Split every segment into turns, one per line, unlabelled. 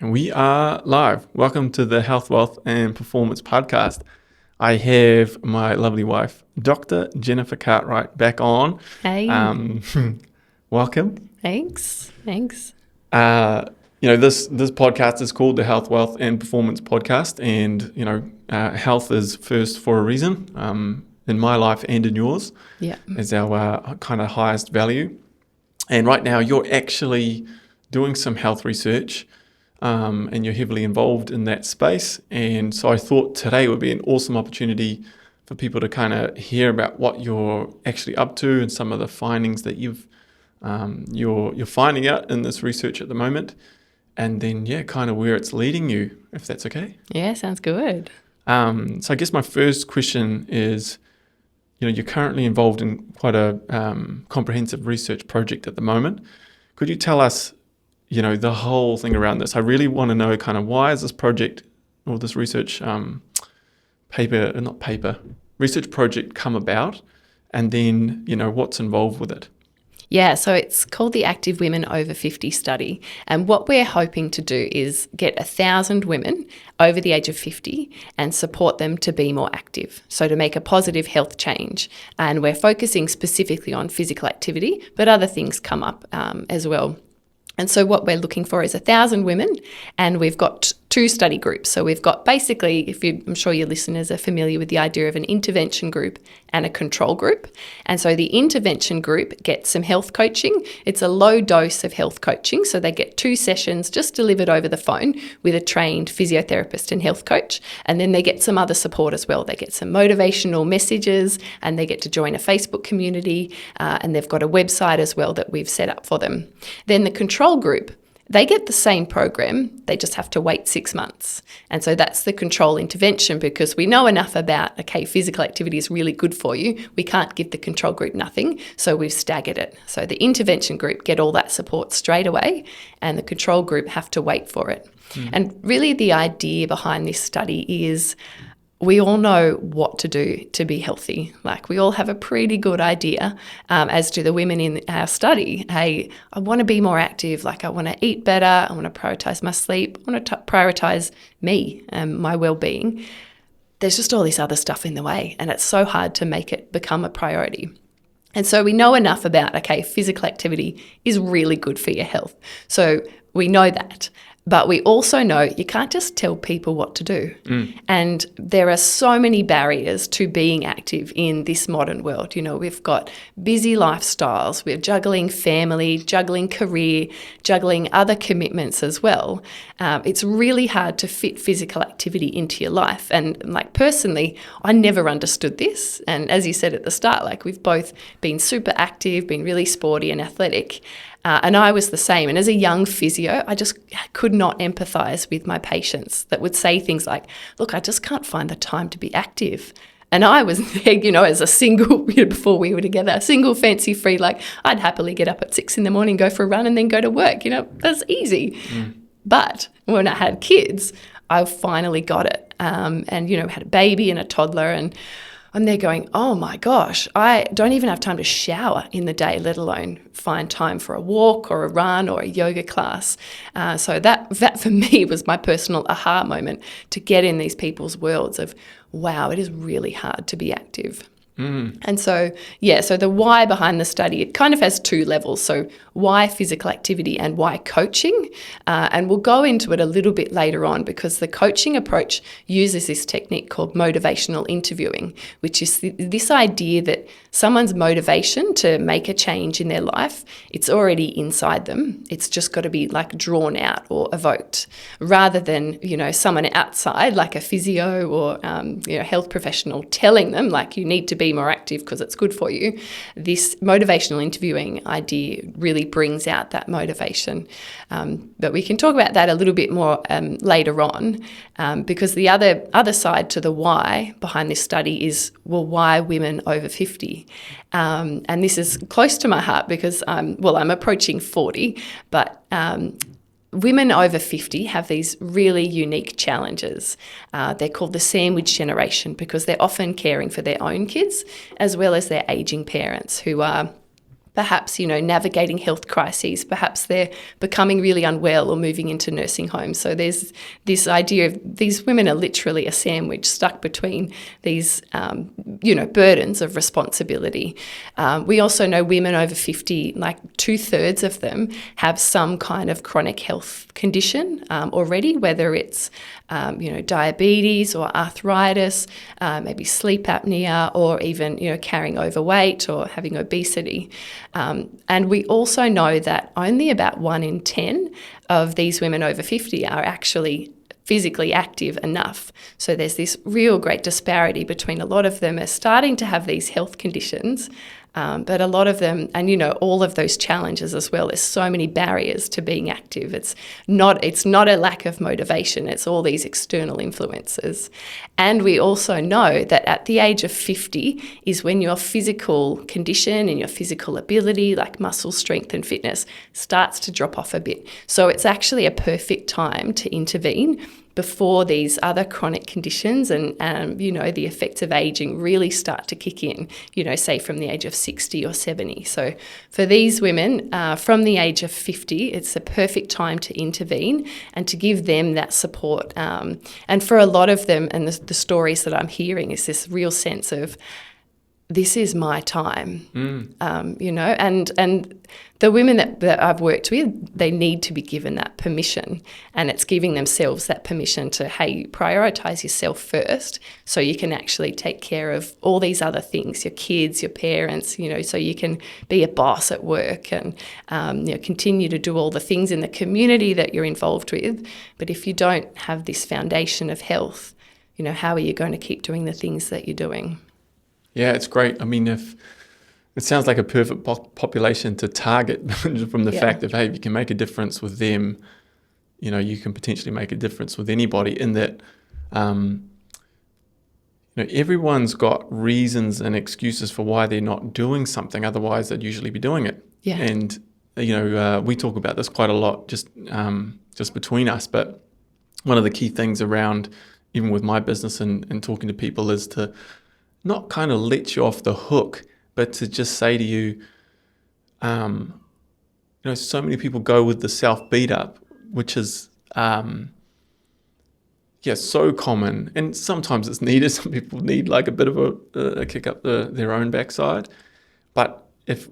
And we are live. Welcome to the Health, Wealth and Performance podcast. I have my lovely wife, Dr. Jennifer Cartwright, back on.
Hey.
Welcome.
Thanks.
This podcast is called the Health, Wealth and Performance podcast. And, health is first for a reason in my life and in yours.
Yeah.
Is our kind of highest value. And right now you're actually doing some health research and you're heavily involved in that space. And so I thought today would be an awesome opportunity for people to kind of hear about what you're actually up to and some of the findings that you're finding out in this research at the moment. And then, kind of where it's leading you, if that's okay.
Yeah, sounds good.
So I guess my first question is, you're currently involved in quite a comprehensive research project at the moment. Could you tell us, the whole thing around this? I really want to know kind of why is this project or this research research project come about, and then, what's involved with it?
Yeah, so it's called the Active Women Over 50 Study. And what we're hoping to do is get 1,000 women over the age of 50 and support them to be more active. So to make a positive health change. And we're focusing specifically on physical activity, but other things come up as well. And so what we're looking for is 1,000 women, and we've got 2 study groups. So we've got basically, I'm sure your listeners are familiar with the idea of an intervention group and a control group. And so the intervention group gets some health coaching. It's a low dose of health coaching. So they get 2 sessions just delivered over the phone with a trained physiotherapist and health coach. And then they get some other support as well. They get some motivational messages, and they get to join a Facebook community, and they've got a website as well that we've set up for them. Then the control group, they get the same program, they just have to wait 6 months. And so that's the control intervention, because we know enough about, physical activity is really good for you. We can't give the control group nothing, so we've staggered it. So the intervention group get all that support straight away, and the control group have to wait for it. And really the idea behind this study is we all know what to do to be healthy. We all have a pretty good idea, as do the women in our study. Hey, I want to be more active. I want to eat better. I want to prioritize my sleep. I want to prioritize me and my well-being. There's just all this other stuff in the way, and it's so hard to make it become a priority. And so we know enough about, physical activity is really good for your health. So we know that. But we also know you can't just tell people what to do. And there are so many barriers to being active in this modern world. We've got busy lifestyles, we're juggling family, juggling career, juggling other commitments as well. It's really hard to fit physical activity into your life. And personally, I never understood this. And as you said at the start, we've both been super active, been really sporty and athletic. And I was the same. And as a young physio, I just could not empathise with my patients that would say things like, look, I just can't find the time to be active. And I was there, as a single, before we were together, single fancy free, I'd happily get up at 6 a.m, go for a run and then go to work. That's easy. But when I had kids, I finally got it. And, had a baby and a toddler, and I'm there going, oh my gosh, I don't even have time to shower in the day, let alone find time for a walk or a run or a yoga class. So that for me was my personal aha moment, to get in these people's worlds of, wow, it is really hard to be active. And so the why behind the study, it kind of has 2 levels. So why physical activity and why coaching. And we'll go into it a little bit later on, because the coaching approach uses this technique called motivational interviewing, which is this idea that someone's motivation to make a change in their life, it's already inside them. It's just got to be drawn out or evoked, rather than, someone outside like a physio or, health professional telling them you need to be more active because it's good for you. This motivational interviewing idea really brings out that motivation. But we can talk about that a little bit more later on, because the other side to the why behind this study is, well, why women over 50? And this is close to my heart because I'm approaching 40, but women over 50 have these really unique challenges. They're called the sandwich generation because they're often caring for their own kids as well as their ageing parents who are perhaps, navigating health crises. Perhaps they're becoming really unwell or moving into nursing homes. So there's this idea of these women are literally a sandwich stuck between these, burdens of responsibility. We also know women over 50, like 2/3 of them have some kind of chronic health condition already, whether it's, diabetes or arthritis, maybe sleep apnea, or even, carrying overweight or having obesity. And we also know that only about 1 in 10 of these women over 50 are actually physically active enough. So there's this real great disparity between a lot of them are starting to have these health conditions, but a lot of them, and all of those challenges as well, there's so many barriers to being active. It's not a lack of motivation, it's all these external influences. And we also know that at the age of 50 is when your physical condition and your physical ability, like muscle strength and fitness, starts to drop off a bit. So it's actually a perfect time to intervene before these other chronic conditions and the effects of aging really start to kick in, say from the age of 60 or 70. So for these women from the age of 50, it's a perfect time to intervene and to give them that support. And for a lot of them, and the stories that I'm hearing, is this real sense of, this is my time, and the women that I've worked with, they need to be given that permission, and it's giving themselves that permission to, hey, prioritise yourself first so you can actually take care of all these other things, your kids, your parents, so you can be a boss at work and, continue to do all the things in the community that you're involved with. But if you don't have this foundation of health, how are you going to keep doing the things that you're doing?
Yeah, it's great. I mean, if it sounds like a perfect population to target from the fact of, hey, if you can make a difference with them, you can potentially make a difference with anybody, in that, everyone's got reasons and excuses for why they're not doing something. Otherwise, they'd usually be doing it.
Yeah.
And, we talk about this quite a lot just between us. But one of the key things around, even with my business and talking to people, is to not kind of let you off the hook, but to just say to you, so many people go with the self beat up, which is, so common. And sometimes it's needed. Some people need like a bit of a kick up their own backside. But if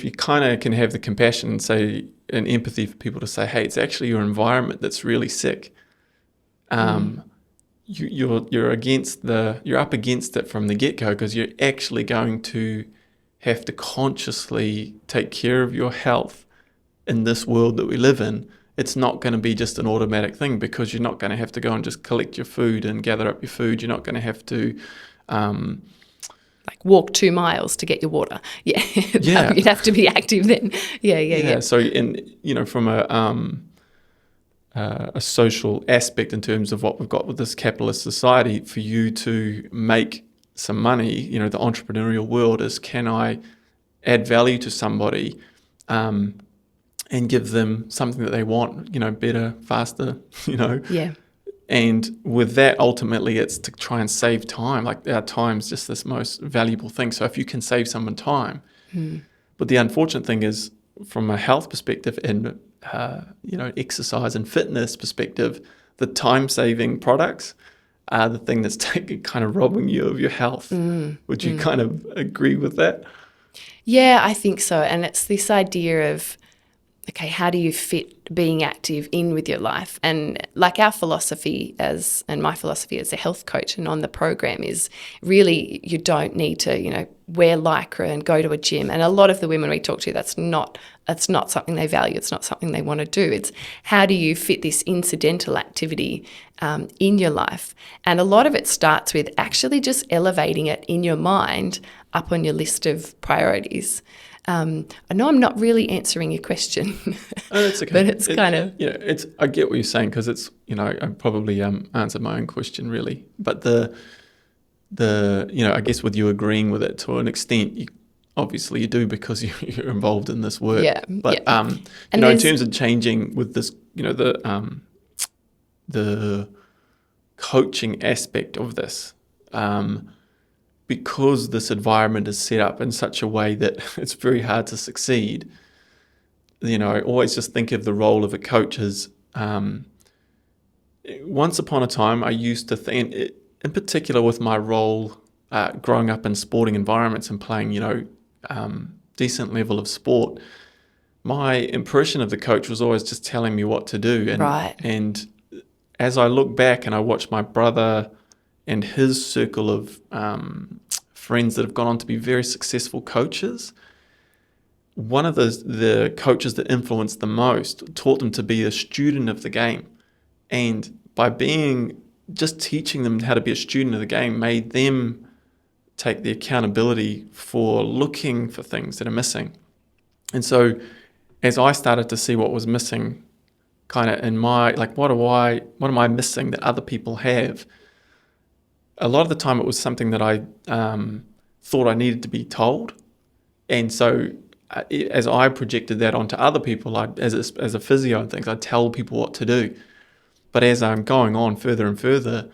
you kind of can have the compassion and say, and empathy for people to say, hey, it's actually your environment that's really sick. You're up against it from the get-go, because you're actually going to have to consciously take care of your health in this world that we live in. It's not going to be just an automatic thing, because you're not going to have to go and just collect your food and gather up your food. You're not going to have to
like walk 2 miles to get your water. Yeah. You'd have to be active then. Yeah.
So from a social aspect, in terms of what we've got with this capitalist society, for you to make some money, the entrepreneurial world is, can I add value to somebody and give them something that they want, better, faster,
Yeah.
And with that, ultimately, it's to try and save time. Like, our time's just this most valuable thing. So if you can save someone time, but the unfortunate thing is, from a health perspective and exercise and fitness perspective, the time-saving products are the thing that's kind of robbing you of your health. Would you kind of agree with that?
Yeah, I think so. And it's this idea of, okay, how do you fit being active in with your life? And like our philosophy and my philosophy as a health coach and on the program is, really, you don't need to, wear Lycra and go to a gym. And a lot of the women we talk to, that's not something they value. It's not something they want to do. It's, how do you fit this incidental activity in your life? And a lot of it starts with actually just elevating it in your mind up on your list of priorities. I know I'm not really answering your question,
that's okay.
But it's kind of...
I get what you're saying, because it's, I probably answered my own question, really. But the I guess with you agreeing with it to an extent, obviously you do, because you're involved in this work.
Yeah.
But,
And
in terms of changing with this, the coaching aspect of this, because this environment is set up in such a way that it's very hard to succeed, I always just think of the role of a coach as, once upon a time, I used to think, in particular with my role growing up in sporting environments and playing, decent level of sport, my impression of the coach was always just telling me what to do. And as I look back and I watch my brother and his circle of friends that have gone on to be very successful coaches, one of the coaches that influenced the most taught them to be a student of the game. And by just teaching them how to be a student of the game made them take the accountability for looking for things that are missing. And so as I started to see what was missing kind of in my, like, what am I missing that other people have? A lot of the time it was something that I thought I needed to be told. And so as I projected that onto other people, as a physio and things, I tell people what to do. But as I'm going on further and further,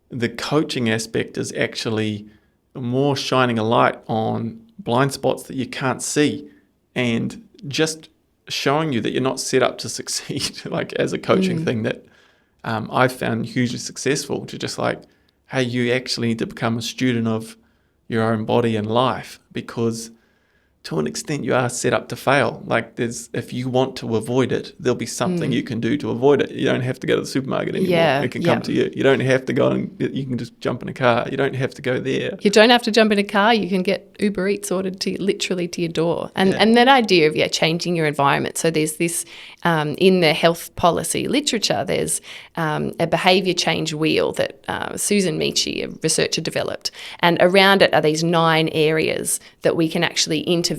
the coaching aspect is actually more shining a light on blind spots that you can't see and just showing you that you're not set up to succeed, like as a coaching thing that I've found hugely successful, to just like, hey, you actually need to become a student of your own body and life, because to an extent you are set up to fail. Like if you want to avoid it, there'll be something you can do to avoid it. You don't have to go to the supermarket anymore. It can come to you. You don't have to go and you can just jump in a car. You don't have to go there.
You don't have to jump in a car. You can get Uber Eats ordered literally to your door. And that idea of changing your environment. So there's this in the health policy literature, there's a behaviour change wheel that Susan Michi, a researcher, developed. And around it are these 9 areas that we can actually intervene,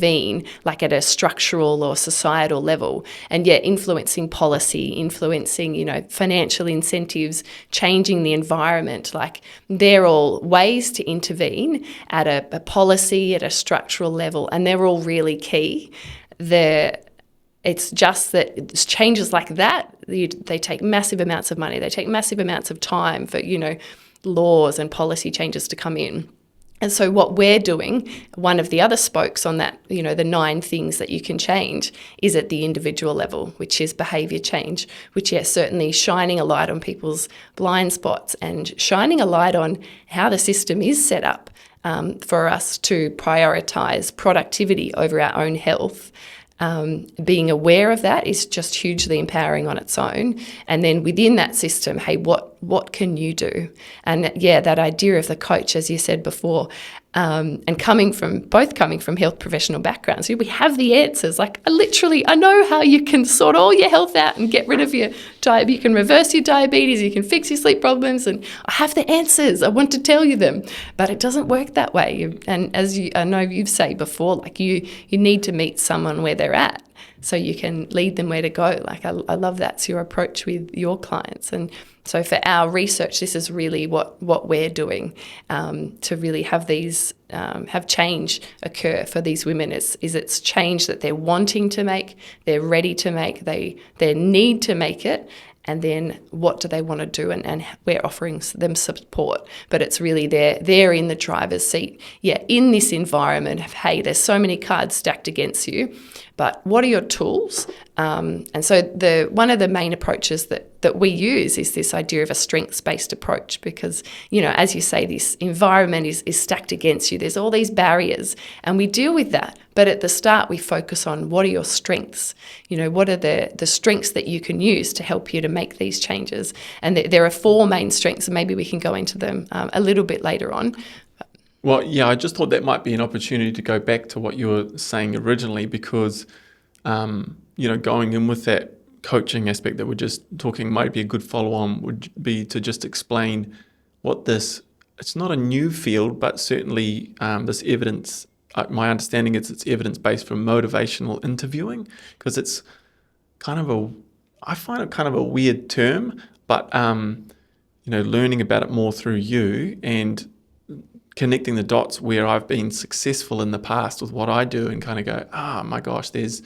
like at a structural or societal level, and influencing policy, influencing, financial incentives, changing the environment. Like they're all ways to intervene at a policy, at a structural level, and they're all really key. It's just that changes like that, they take massive amounts of money, they take massive amounts of time for, laws and policy changes to come in. And so what we're doing, one of the other spokes on that, the 9 things that you can change, is at the individual level, which is behaviour change, which certainly shining a light on people's blind spots and shining a light on how the system is set up for us to prioritise productivity over our own health. Being aware of that is just hugely empowering on its own. And then within that system, hey, what can you do? And that idea of the coach, as you said before, and coming from health professional backgrounds, we have the answers. Like I know how you can sort all your health out and get rid of your diabetes. You can reverse your diabetes, you can fix your sleep problems, and I have the answers. I want to tell you them, but it doesn't work that way. And as I know you've said before, like you need to meet someone where they're at, so you can lead them where to go. Like I love that's your approach with your clients. And so for our research, this is really what we're doing to really have these have change occur for these women. Is it's change that they're wanting to make, they're ready to make, they need to make it. And then what do they want to do? And we're offering them support. But it's really they're in the driver's seat. In this environment of, hey, there's so many cards stacked against you, but what are your tools? And so one of the main approaches that we use is this idea of a strengths-based approach, because, as you say, this environment is stacked against you. There's all these barriers, and we deal with that. But at the start, we focus on what are your strengths? What are the strengths that you can use to help you to make these changes? And there are 4 main strengths, and maybe we can go into them a little bit later on.
Well, I just thought that might be an opportunity to go back to what you were saying originally, because, going in with that coaching aspect that we're just talking might be a good follow-on would be to just explain what it's not a new field, but certainly this evidence, my understanding is it's evidence-based for motivational interviewing, because it's I find it kind of a weird term, but, learning about it more through you and connecting the dots where I've been successful in the past with what I do, and kind of go, my gosh, there's,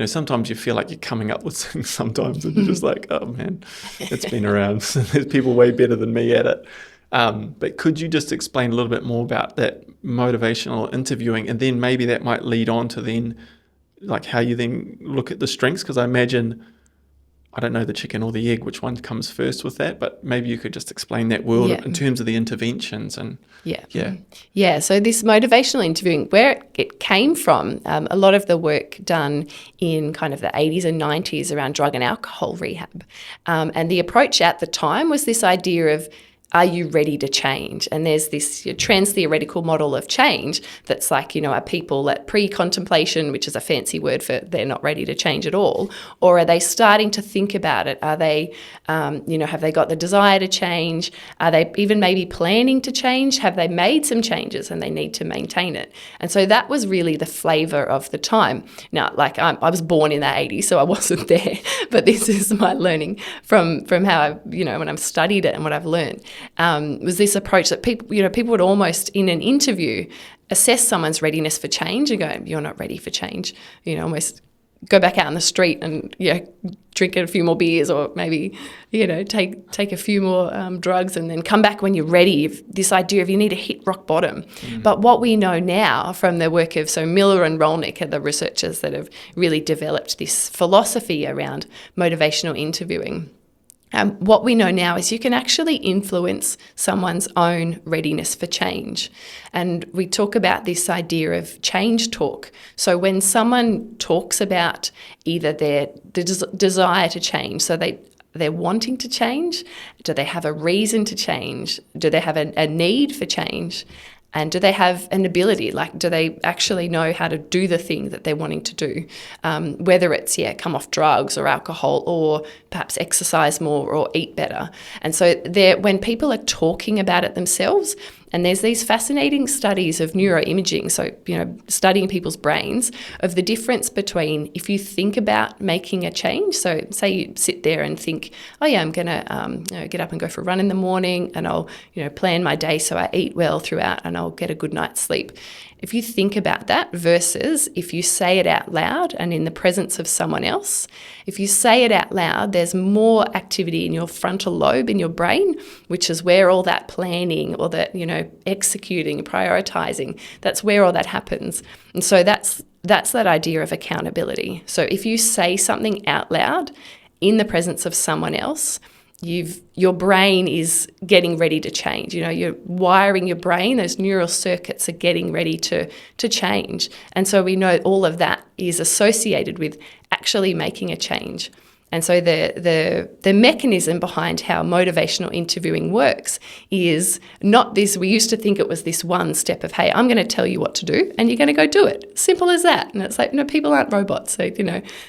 sometimes you feel like you're coming up with things sometimes, and you're just like, oh man, it's been around. There's people way better than me at it. But could you just explain a little bit more about that motivational interviewing, and then maybe that might lead on to then like how you then look at the strengths? Because I imagine, I don't know the chicken or the egg, which one comes first with that, but maybe you could just explain that world in terms of the interventions and
Yeah. So this motivational interviewing, where it came from, a lot of the work done in kind of the 80s and 90s around drug and alcohol rehab. And the approach at the time was this idea of, are you ready to change? And there's this trans-theoretical model of change that's like, are people at pre-contemplation, which is a fancy word for they're not ready to change at all, or are they starting to think about it? Are they, have they got the desire to change? Are they even maybe planning to change? Have they made some changes and they need to maintain it? And so that was really the flavour of the time. Now, like I was born in the 80s, so I wasn't there, but this is my learning from how I, when I've studied it and what I've learned. Was this approach that people would almost in an interview assess someone's readiness for change and go, you're not ready for change, almost go back out on the street and drink a few more beers, or maybe take a few more drugs, and then come back when you're ready. This idea of you need to hit rock bottom. But what we know now from the work of Miller and Rolnick are the researchers that have really developed this philosophy around motivational interviewing. What we know now is you can actually influence someone's own readiness for change. And we talk about this idea of change talk. So when someone talks about either their desire to change, so they're wanting to change, do they have a reason to change, do they have a need for change, and do they have an ability, like do they actually know how to do the thing that they're wanting to do, whether it's, come off drugs or alcohol, or perhaps exercise more or eat better. And so when people are talking about it themselves, and there's these fascinating studies of neuroimaging, so, studying people's brains, of the difference between if you think about making a change. So say you sit there and think, oh yeah, I'm going to get up and go for a run in the morning, and I'll, plan my day so I eat well throughout and I'll get a good night's sleep. If you think about that versus if you say it out loud and in the presence of someone else, if you say it out loud, there's more activity in your frontal lobe in your brain, which is where all that planning or that, executing, prioritizing, that's where all that happens. And so that's that idea of accountability. So if you say something out loud in the presence of someone else, your brain is getting ready to change. You're wiring your brain, those neural circuits are getting ready to change. And so we know all of that is associated with actually making a change. And so the mechanism behind how motivational interviewing works is not this, we used to think it was this one step of, hey, I'm going to tell you what to do and you're going to go do it. Simple as that. And it's like, no, people aren't robots, so,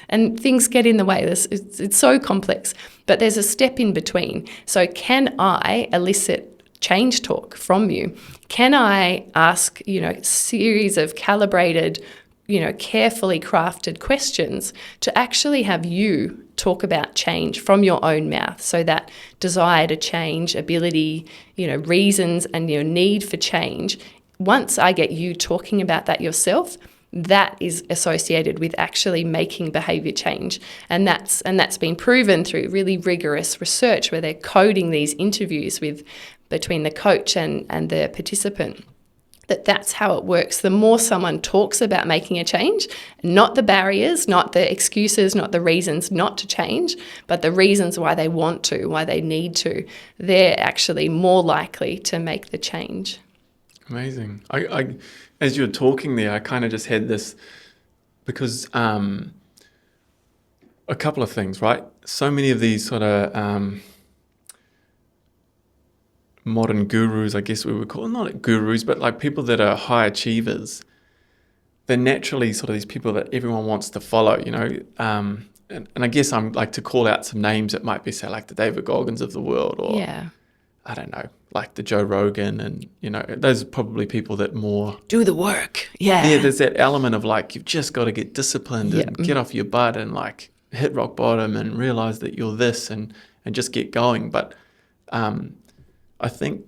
and things get in the way. It's so complex. But there's a step in between. So can I elicit change talk from you? Can I ask, a series of calibrated, carefully crafted questions to actually have you talk about change from your own mouth? So that desire to change, ability, reasons, and your need for change, once I get you talking about that yourself, that is associated with actually making behaviour change. And that's been proven through really rigorous research where they're coding these interviews between the coach and the participant. That's how it works. The more someone talks about making a change, not the barriers, not the excuses, not the reasons not to change, but the reasons why they want to, why they need to, they're actually more likely to make the change.
Amazing. I as you were talking there, I kind of just had this, because a couple of things, right? So many of these sort of modern gurus, I guess we would call them, not gurus, but like people that are high achievers, they're naturally sort of these people that everyone wants to follow, and I guess I'm like to call out some names that might be, say, like the David Goggins of the world, or I don't know, like the Joe Rogan, and those are probably people that more
do the work. Yeah,
there's that element of like, you've just got to get disciplined and get off your butt and like hit rock bottom and realize that you're this and just get going. But I think,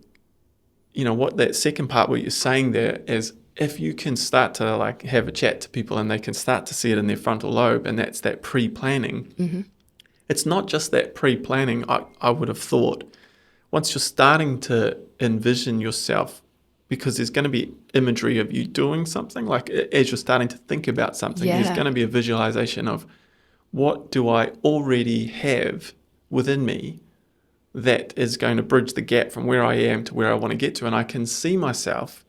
what that second part, what you're saying there is, if you can start to like have a chat to people and they can start to see it in their frontal lobe, and that's that pre-planning. Mm-hmm. It's not just that pre-planning, I would have thought, once you're starting to envision yourself, because there's going to be imagery of you doing something, like as you're starting to think about something, there's
Yeah.
going to be a visualization of what do I already have within me that is going to bridge the gap from where I am to where I want to get to. And I can see myself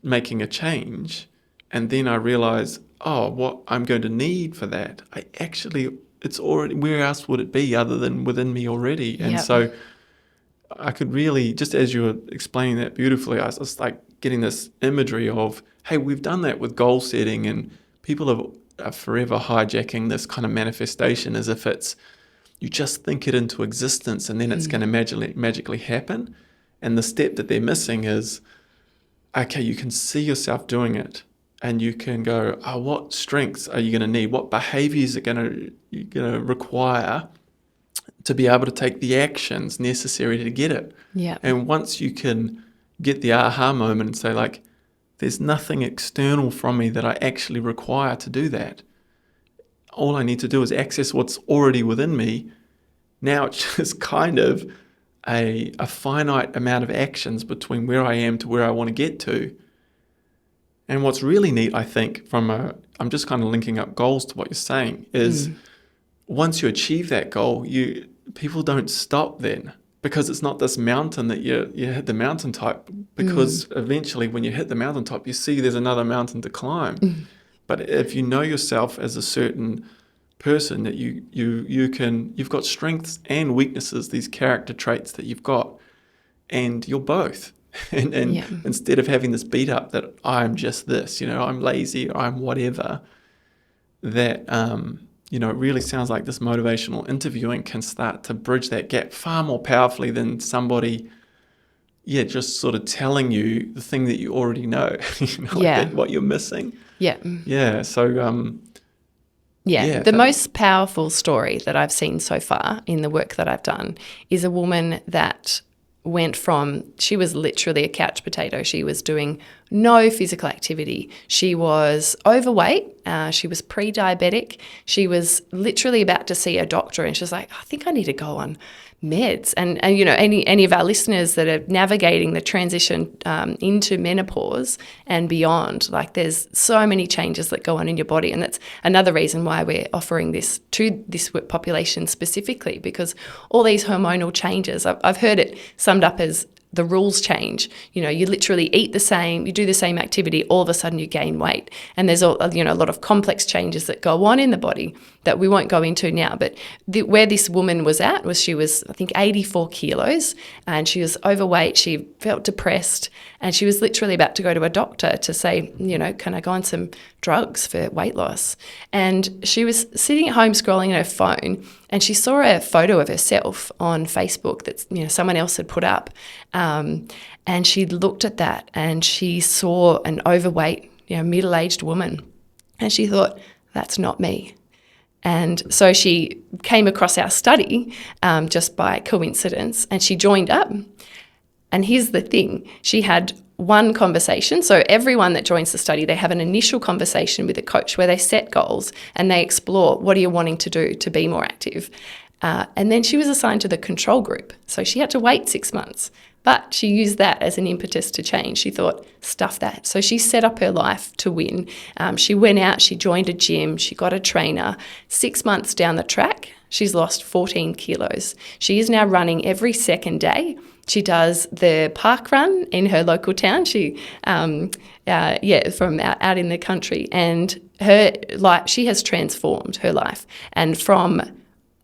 making a change. And then I realize, oh, what I'm going to need for that, it's already, where else would it be other than within me already? And
Yep.
so I could really, just as you were explaining that beautifully, I was just like getting this imagery of, hey, we've done that with goal setting, and people are forever hijacking this kind of manifestation as if it's, you just think it into existence and then it's going to magically happen. And the step that they're missing is, okay, you can see yourself doing it, and you can go, oh, what strengths are you going to need? What behaviors you're going to require to be able to take the actions necessary to get it?
Yeah.
And once you can get the aha moment and say, like, there's nothing external from me that I actually require to do that. All I need to do is access what's already within me. Now it's just kind of a finite amount of actions between where I am to where I want to get to. And what's really neat, I think, I'm just kind of linking up goals to what you're saying, is once you achieve that goal, people don't stop then, because it's not this mountain that you hit the mountaintop, because eventually when you hit the mountaintop, you see there's another mountain to climb. But if you know yourself as a certain person, that you've got strengths and weaknesses, these character traits that you've got, and you're both. And instead of having this beat up that I'm just this, I'm lazy or I'm whatever, that, it really sounds like this motivational interviewing can start to bridge that gap far more powerfully than somebody, just sort of telling you the thing that you already know, what you're missing.
Yeah.
Yeah. So,
the most powerful story that I've seen so far in the work that I've done is a woman that went from, she was literally a couch potato. She was doing no physical activity. She was overweight. She was pre-diabetic. She was literally about to see a doctor, and she was like, I think I need to go on meds. And any of our listeners that are navigating the transition into menopause and beyond, like, there's so many changes that go on in your body. And that's another reason why we're offering this to this population specifically, because all these hormonal changes, I've heard it summed up as the rules change. You literally eat the same, you do the same activity, all of a sudden you gain weight. And there's a lot of complex changes that go on in the body that we won't go into now. But where this woman was at was, she was, I think, 84 kilos, and she was overweight. She felt depressed, and she was literally about to go to a doctor to say, can I go on some drugs for weight loss? And she was sitting at home scrolling on her phone, and she saw a photo of herself on Facebook that someone else had put up, and she looked at that and she saw an overweight, middle-aged woman, and she thought, that's not me. And so she came across our study just by coincidence, and she joined up. And here's the thing, she had one conversation. So everyone that joins the study, they have an initial conversation with a coach where they set goals and they explore, what are you wanting to do to be more active? And then she was assigned to the control group. So she had to wait 6 months, but she used that as an impetus to change. She thought, stuff that. So she set up her life to win. She went out, she joined a gym, she got a trainer. 6 months down the track, she's lost 14 kilos. She is now running every second day. She does the park run in her local town. She, from out in the country, and her life, she has transformed her life, and from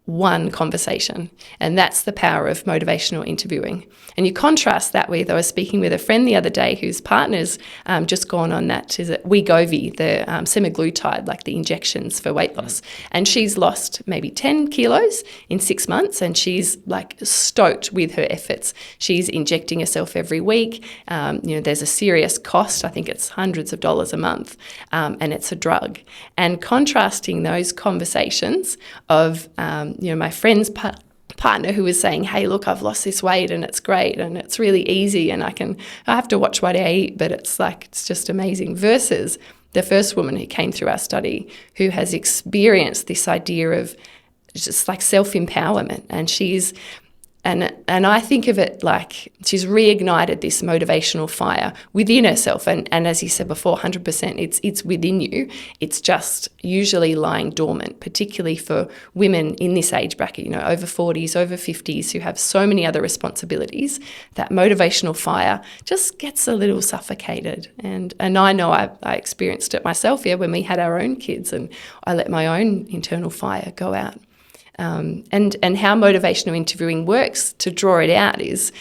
one conversation. And that's the power of motivational interviewing. And you contrast that with, I was speaking with a friend the other day whose partner's just gone on that, is it Wegovy, the semaglutide, like the injections for weight loss. And she's lost maybe 10 kilos in 6 months, and she's like stoked with her efforts. She's injecting herself every week. There's a serious cost. I think it's hundreds of dollars a month, and it's a drug. And contrasting those conversations of my friend's partner who was saying, hey, look, I've lost this weight and it's great and it's really easy and I have to watch what I eat, but it's just amazing, versus the first woman who came through our study who has experienced this idea of just like self-empowerment, and she's And I think of it like she's reignited this motivational fire within herself. And as you said before, 100%, it's within you. It's just usually lying dormant, particularly for women in this age bracket, over 40s, over 50s, who have so many other responsibilities. That motivational fire just gets a little suffocated. And I know I experienced it myself, when we had our own kids, and I let my own internal fire go out. And how motivational interviewing works to draw it out is,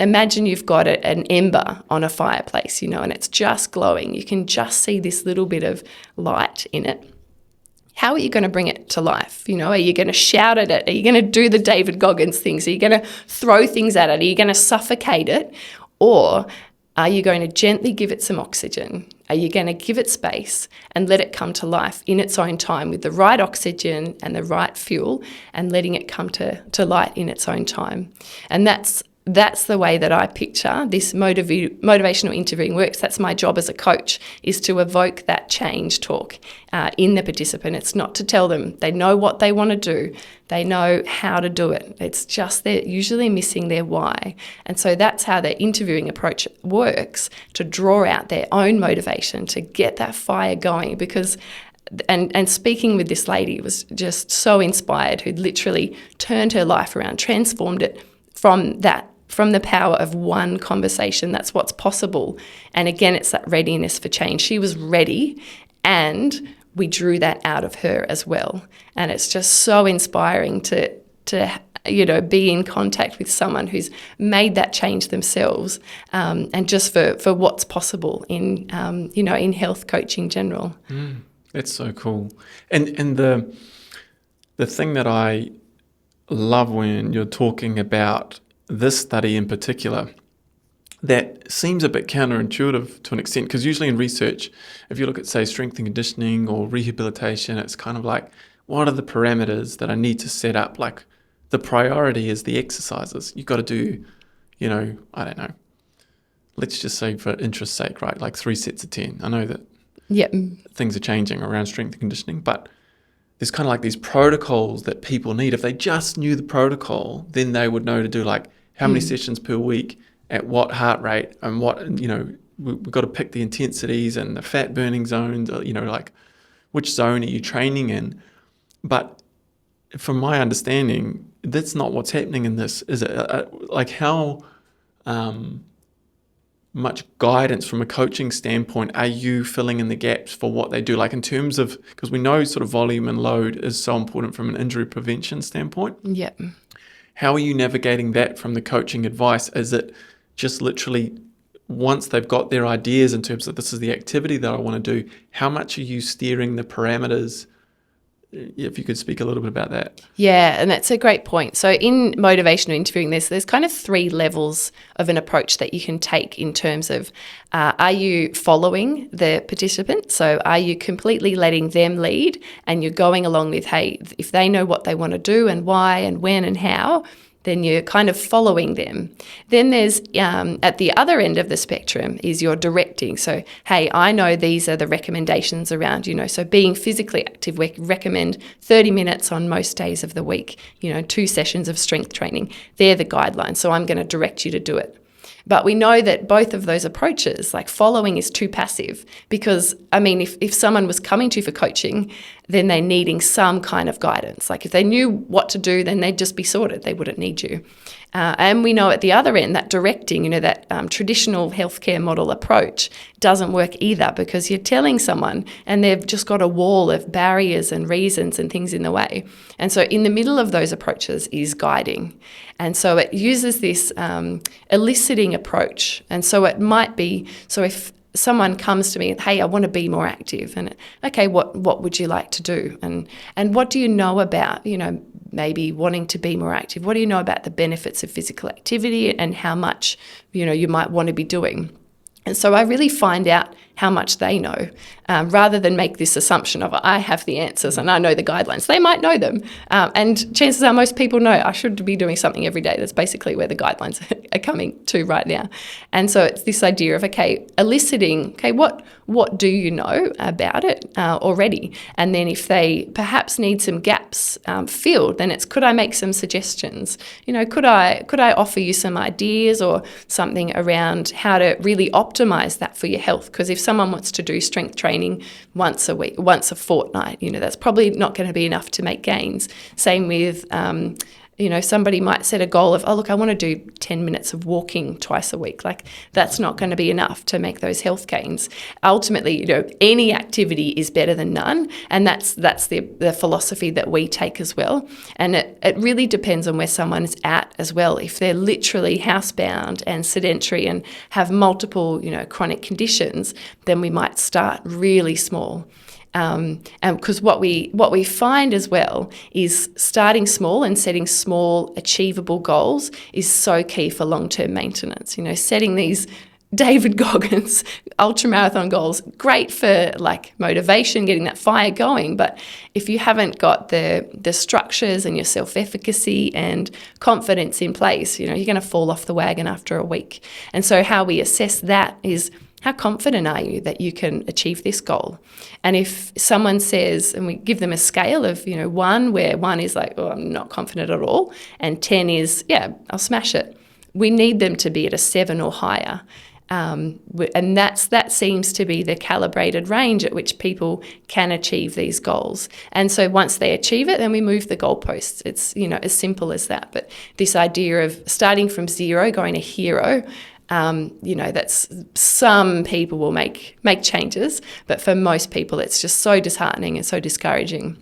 imagine you've got an ember on a fireplace, and it's just glowing. You can just see this little bit of light in it. How are you going to bring it to life? Are you going to shout at it? Are you going to do the David Goggins things? Are you going to throw things at it? Are you going to suffocate it? Or are you going to gently give it some oxygen? Are you going to give it space and let it come to life in its own time with the right oxygen and the right fuel, and letting it come to light in its own time? And that's the way that I picture this motivational interviewing works. That's my job as a coach, is to evoke that change talk in the participant. It's not to tell them they know what they want to do. They know how to do it. It's just they're usually missing their why. And so that's how the interviewing approach works, to draw out their own motivation, to get that fire going. Because and speaking with this lady was just so inspired, who'd literally turned her life around, transformed it from the power of one conversation. That's what's possible. And again, it's that readiness for change. She was ready, and we drew that out of her as well. And it's just so inspiring to be in contact with someone who's made that change themselves, and just for what's possible in in health coaching in general.
That's so cool. And the thing that I love when you're talking about this study in particular, that seems a bit counterintuitive to an extent, because usually in research, if you look at, say, strength and conditioning or rehabilitation, it's kind of like, what are the parameters that I need to set up? Like, the priority is the exercises. You've got to do, I don't know, let's just say for interest's sake, right, like 3 sets of 10. I know that things are changing around strength and conditioning, but there's kind of like these protocols that people need. If they just knew the protocol, then they would know to do like how many sessions per week, at what heart rate, and what, we've got to pick the intensities and the fat burning zones, like which zone are you training in? But from my understanding, that's not what's happening in this. Is it like how much guidance from a coaching standpoint are you filling in the gaps for what they do? Like in terms of, because we know sort of volume and load is so important from an injury prevention standpoint.
Yep.
How are you navigating that from the coaching advice? Is it just literally once they've got their ideas in terms of this is the activity that I want to do, how much are you steering the parameters? If you could speak a little bit about that. Yeah,
and that's a great point. So in motivational interviewing, there's kind of 3 levels of an approach that you can take in terms of are you following the participant? So are you completely letting them lead, and you're going along with, hey, if they know what they want to do and why and when and how, then you're kind of following them. Then there's, at the other end of the spectrum is your directing. So, hey, I know these are the recommendations around, so being physically active, we recommend 30 minutes on most days of the week, 2 sessions of strength training. They're the guidelines, so I'm going to direct you to do it. But we know that both of those approaches, like following, is too passive, because, if someone was coming to you for coaching, then they're needing some kind of guidance. Like if they knew what to do, then they'd just be sorted. They wouldn't need you. And we know at the other end that directing, that traditional healthcare model approach doesn't work either, because you're telling someone and they've just got a wall of barriers and reasons and things in the way. And so in the middle of those approaches is guiding. And so it uses this eliciting approach. And so it might be, so if someone comes to me and, hey, I want to be more active, and okay, what would you like to do? And what do you know about, maybe wanting to be more active? What do you know about the benefits of physical activity and how much, you might want to be doing? And so I really find out how much they know, rather than make this assumption of I have the answers and I know the guidelines. They might know them. And chances are most people know I should be doing something every day. That's basically where the guidelines are coming to right now. And so it's this idea of, eliciting, what do you know about it already? And then if they perhaps need some gaps filled, then it's, could I make some suggestions? Could I offer you some ideas or something around how to really optimize that for your health? Because if someone wants to do strength training once a week, once a fortnight, that's probably not going to be enough to make gains. Same with somebody might set a goal of, I want to do 10 minutes of walking twice a week. That's not going to be enough to make those health gains. Ultimately, any activity is better than none. And that's the philosophy that we take as well. And it really depends on where someone is at as well. If they're literally housebound and sedentary and have multiple, chronic conditions, then we might start really small. And because what we find as well is starting small and setting small achievable goals is so key for long-term maintenance. Setting these David Goggins ultramarathon goals, great for motivation, getting that fire going. But if you haven't got the structures and your self-efficacy and confidence in place, you're going to fall off the wagon after a week. And so how we assess that is, how confident are you that you can achieve this goal? And if someone says, and we give them a scale of, 1, where 1 is I'm not confident at all, and 10 is, I'll smash it. We need them to be at a 7 or higher. And that seems to be the calibrated range at which people can achieve these goals. And so once they achieve it, then we move the goalposts. It's, as simple as that. But this idea of starting from 0, going to hero, that's, some people will make changes, but for most people it's just so disheartening and so discouraging.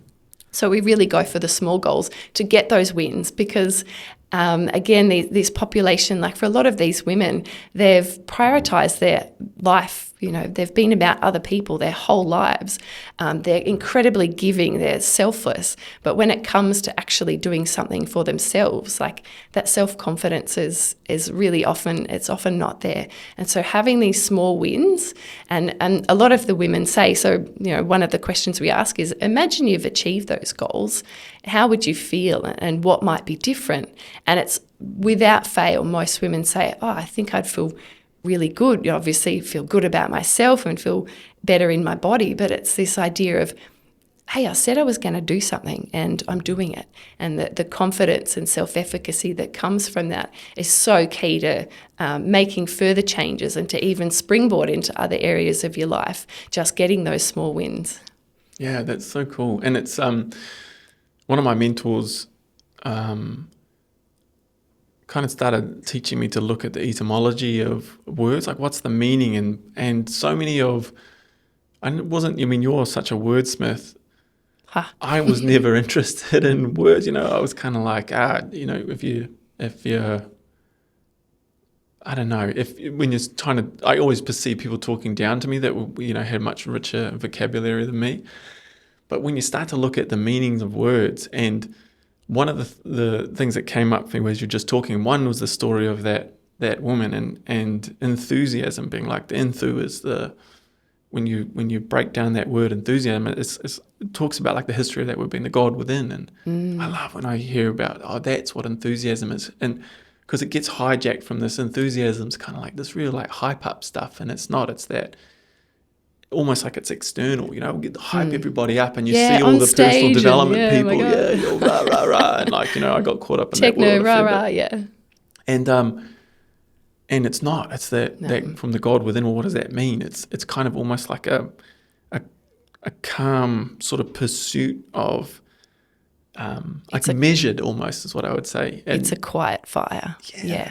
So we really go for the small goals to get those wins because, again, this population, for a lot of these women, they've prioritised their life. They've been about other people their whole lives. They're incredibly giving. They're selfless. But when it comes to actually doing something for themselves, that self-confidence is really often not there. And so having these small wins, and a lot of the women say, so, one of the questions we ask is, imagine you've achieved those goals. How would you feel and what might be different? And it's without fail, most women say, I think I'd feel really good. Obviously feel good about myself and feel better in my body, but it's this idea of, hey, I said I was going to do something and I'm doing it. And the confidence and self-efficacy that comes from that is so key to making further changes and to even springboard into other areas of your life, just getting those small wins.
Yeah, that's so cool. And it's one of my mentors kind of started teaching me to look at the etymology of words, what's the meaning, and so many of, you're such a wordsmith.
Huh.
I was never interested in words, I was kind of if you're, I don't know, when you're trying to, I always perceive people talking down to me that, had much richer vocabulary than me. But when you start to look at the meanings of words, and one of the things that came up for me as you're just talking, one was the story of that woman and enthusiasm being the enthu is when you break down that word enthusiasm, it talks about the history of that word being the God within. And I love when I hear about, that's what enthusiasm is. And because it gets hijacked from this, enthusiasm's kind of this real hype up stuff. And it's not, it's that almost it's external, hype everybody up, and you see all the personal development people, you're rah, rah, rah. And I got caught up in
techno,
that world.
rah, rah, yeah.
And it's not, it's that from the God within. Well, what does that mean? It's kind of almost like a calm sort of pursuit of, measured almost is what I would say. And
it's a quiet fire.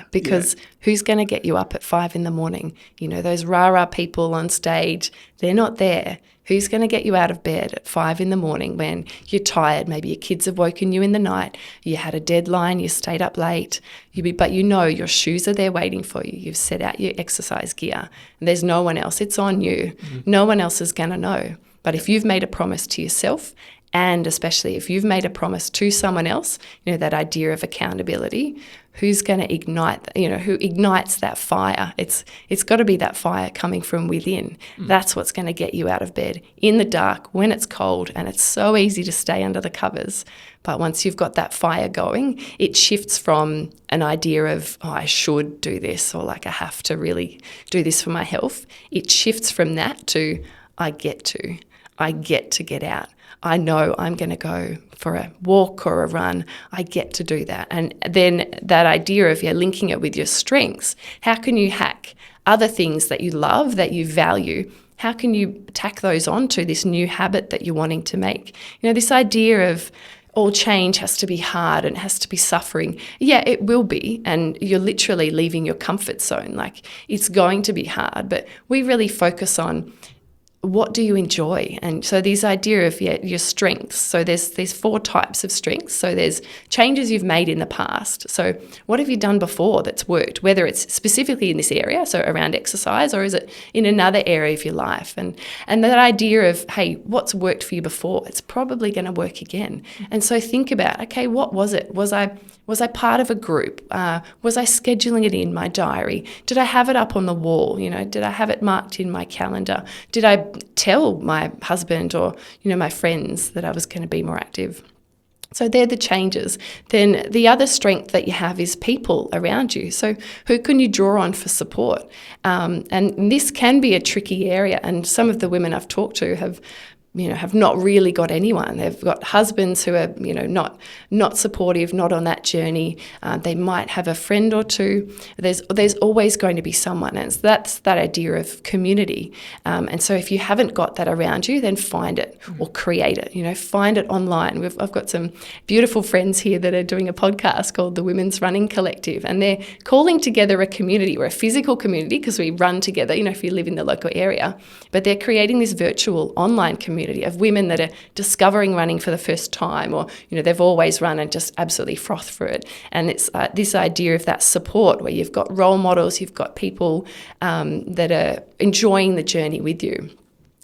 Because who's going to get you up at 5 a.m? Those rah-rah people on stage, they're not there. Who's going to get you out of bed at 5 a.m. when you're tired? Maybe your kids have woken you in the night. You had a deadline. You stayed up late. But your shoes are there waiting for you. You've set out your exercise gear. And there's no one else. It's on you. Mm-hmm. No one else is going to know. But if you've made a promise to yourself And especially if you've made a promise to someone else, that idea of accountability, who's going to ignite, who ignites that fire? It's got to be that fire coming from within. That's what's going to get you out of bed in the dark when it's cold, and it's so easy to stay under the covers. But once you've got that fire going, it shifts from an idea of, I should do this, or like I have to really do this for my health. It shifts from that to, I get to get out. I know I'm going to go for a walk or a run. I get to do that. And then that idea of linking it with your strengths. How can you hack other things that you love, that you value? How can you tack those onto this new habit that you're wanting to make? This idea of all change has to be hard and has to be suffering. Yeah, it will be. And you're literally leaving your comfort zone. Like, it's going to be hard, but we really focus on, what do you enjoy? And so this idea of your strengths. So there's 4 types of strengths. So there's changes you've made in the past. So what have you done before that's worked, whether it's specifically in this area, so around exercise, or is it in another area of your life? And that idea of, hey, what's worked for you before? It's probably going to work again. And so think about, okay, what was it? Was I part of a group? Was I scheduling it in my diary? Did I have it up on the wall? Did I have it marked in my calendar? Did I tell my husband or, my friends that I was going to be more active? So they're the changes. Then the other strength that you have is people around you. So who can you draw on for support? And this can be a tricky area. And some of the women I've talked to have not really got anyone. They've got husbands who are, not supportive, not on that journey. They might have a friend or two. There's always going to be someone. And that's that idea of community. And so if you haven't got that around you, then find it or create it. Find it online. I've got some beautiful friends here that are doing a podcast called the Women's Running Collective, and they're calling together a community. We're a physical community because we run together, if you live in the local area, but they're creating this virtual online community of women that are discovering running for the first time, or they've always run and just absolutely froth for it. And it's this idea of that support where you've got role models, you've got people that are enjoying the journey with you.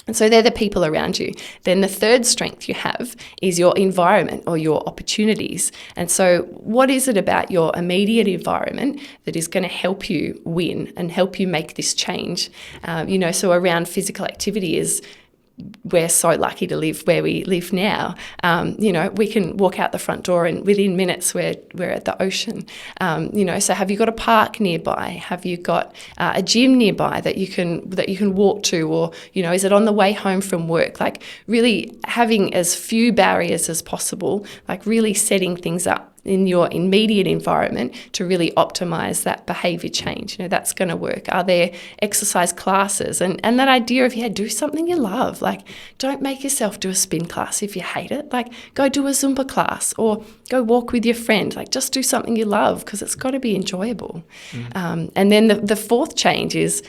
And so they're the people around you. Then the third strength you have is your environment or your opportunities. And so what is it about your immediate environment that is going to help you win and help you make this change? So around physical activity is, we're so lucky to live where we live now. We can walk out the front door and within minutes we're at the ocean. So have you got a park nearby? Have you got a gym nearby that you can walk to? Or, is it on the way home from work? Like, really having as few barriers as possible, like really setting things up in your immediate environment to really optimize that behavior change. That's going to work. Are there exercise classes? And that idea of, do something you love. Like, don't make yourself do a spin class if you hate it. Like, go do a Zumba class or go walk with your friend. Like, just do something you love, because it's got to be enjoyable. And then the fourth change is,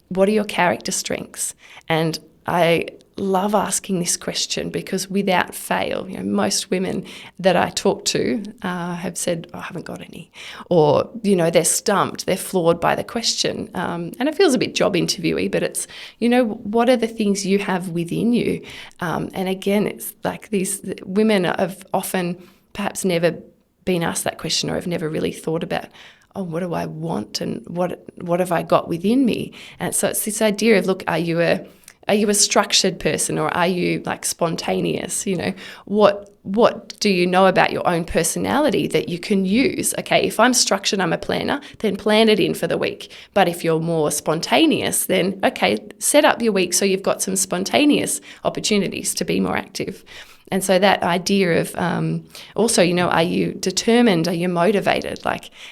what are your character strengths? And I love asking this question because without fail, most women that I talk to have said, I haven't got any. Or, they're stumped, they're floored by the question. And it feels a bit job interviewy, but it's, what are the things you have within you? And again, it's like these women have often perhaps never been asked that question, or have never really thought about, what do I want and what have I got within me? And so it's this idea of, look, are you a structured person, or are you like spontaneous? What do you know about your own personality that you can use? Okay, if I'm structured, I'm a planner, then plan it in for the week. But if you're more spontaneous, then okay, set up your week so you've got some spontaneous opportunities to be more active. And so that idea of also, are you determined? Are you motivated?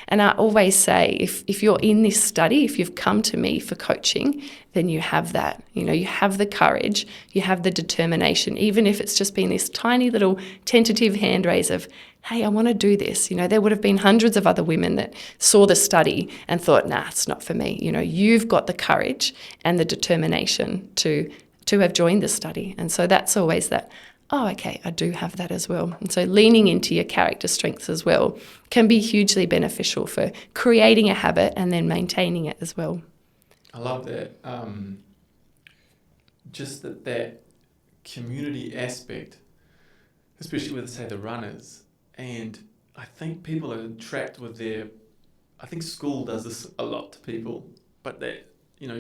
And I always say, if you're in this study, if you've come to me for coaching, then you have that. You have the courage, you have the determination, even if it's just been this tiny little tentative hand raise of, hey, I want to do this. There would have been hundreds of other women that saw the study and thought, nah, it's not for me. You've got the courage and the determination to have joined the study. And so that's always that, oh, okay, I do have that as well. And so leaning into your character strengths as well can be hugely beneficial for creating a habit and then maintaining it as well.
I love that. Just that community aspect. especially with, say, the runners. And I think people are trapped with their, I think school does this a lot to people, but that,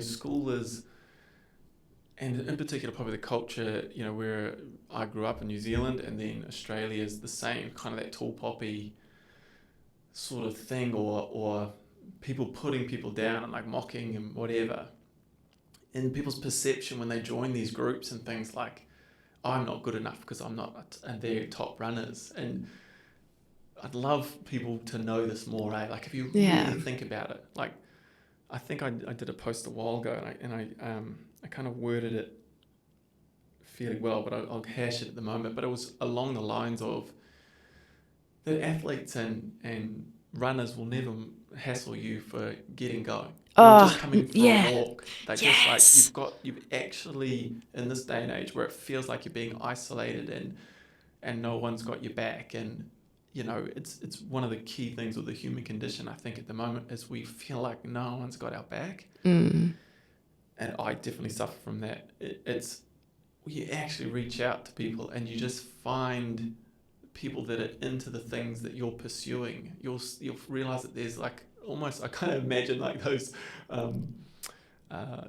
school is, and in particular probably the culture, where I grew up in New Zealand, and then Australia is the same, kind of that tall poppy sort of thing, or people putting people down and like mocking and whatever. And people's perception when they join these groups and things like, I'm not good enough because I'm not, and they're top runners. And I'd love people to know this more, eh? Like if you really think about it, like I think I did a post a while ago, and I kind of worded it fairly well, but I'll hash it at the moment. But it was along the lines of that athletes and runners will never hassle you for getting going. Or just coming for a walk. They just like you've actually, in this day and age where it feels like you're being isolated and no one's got your back, and it's one of the key things with the human condition, I think, at the moment, is we feel like no one's got our back. And I definitely suffer from that. It's you actually reach out to people and you just find people that are into the things that you're pursuing. You'll realize that there's like almost, I kind of imagine like those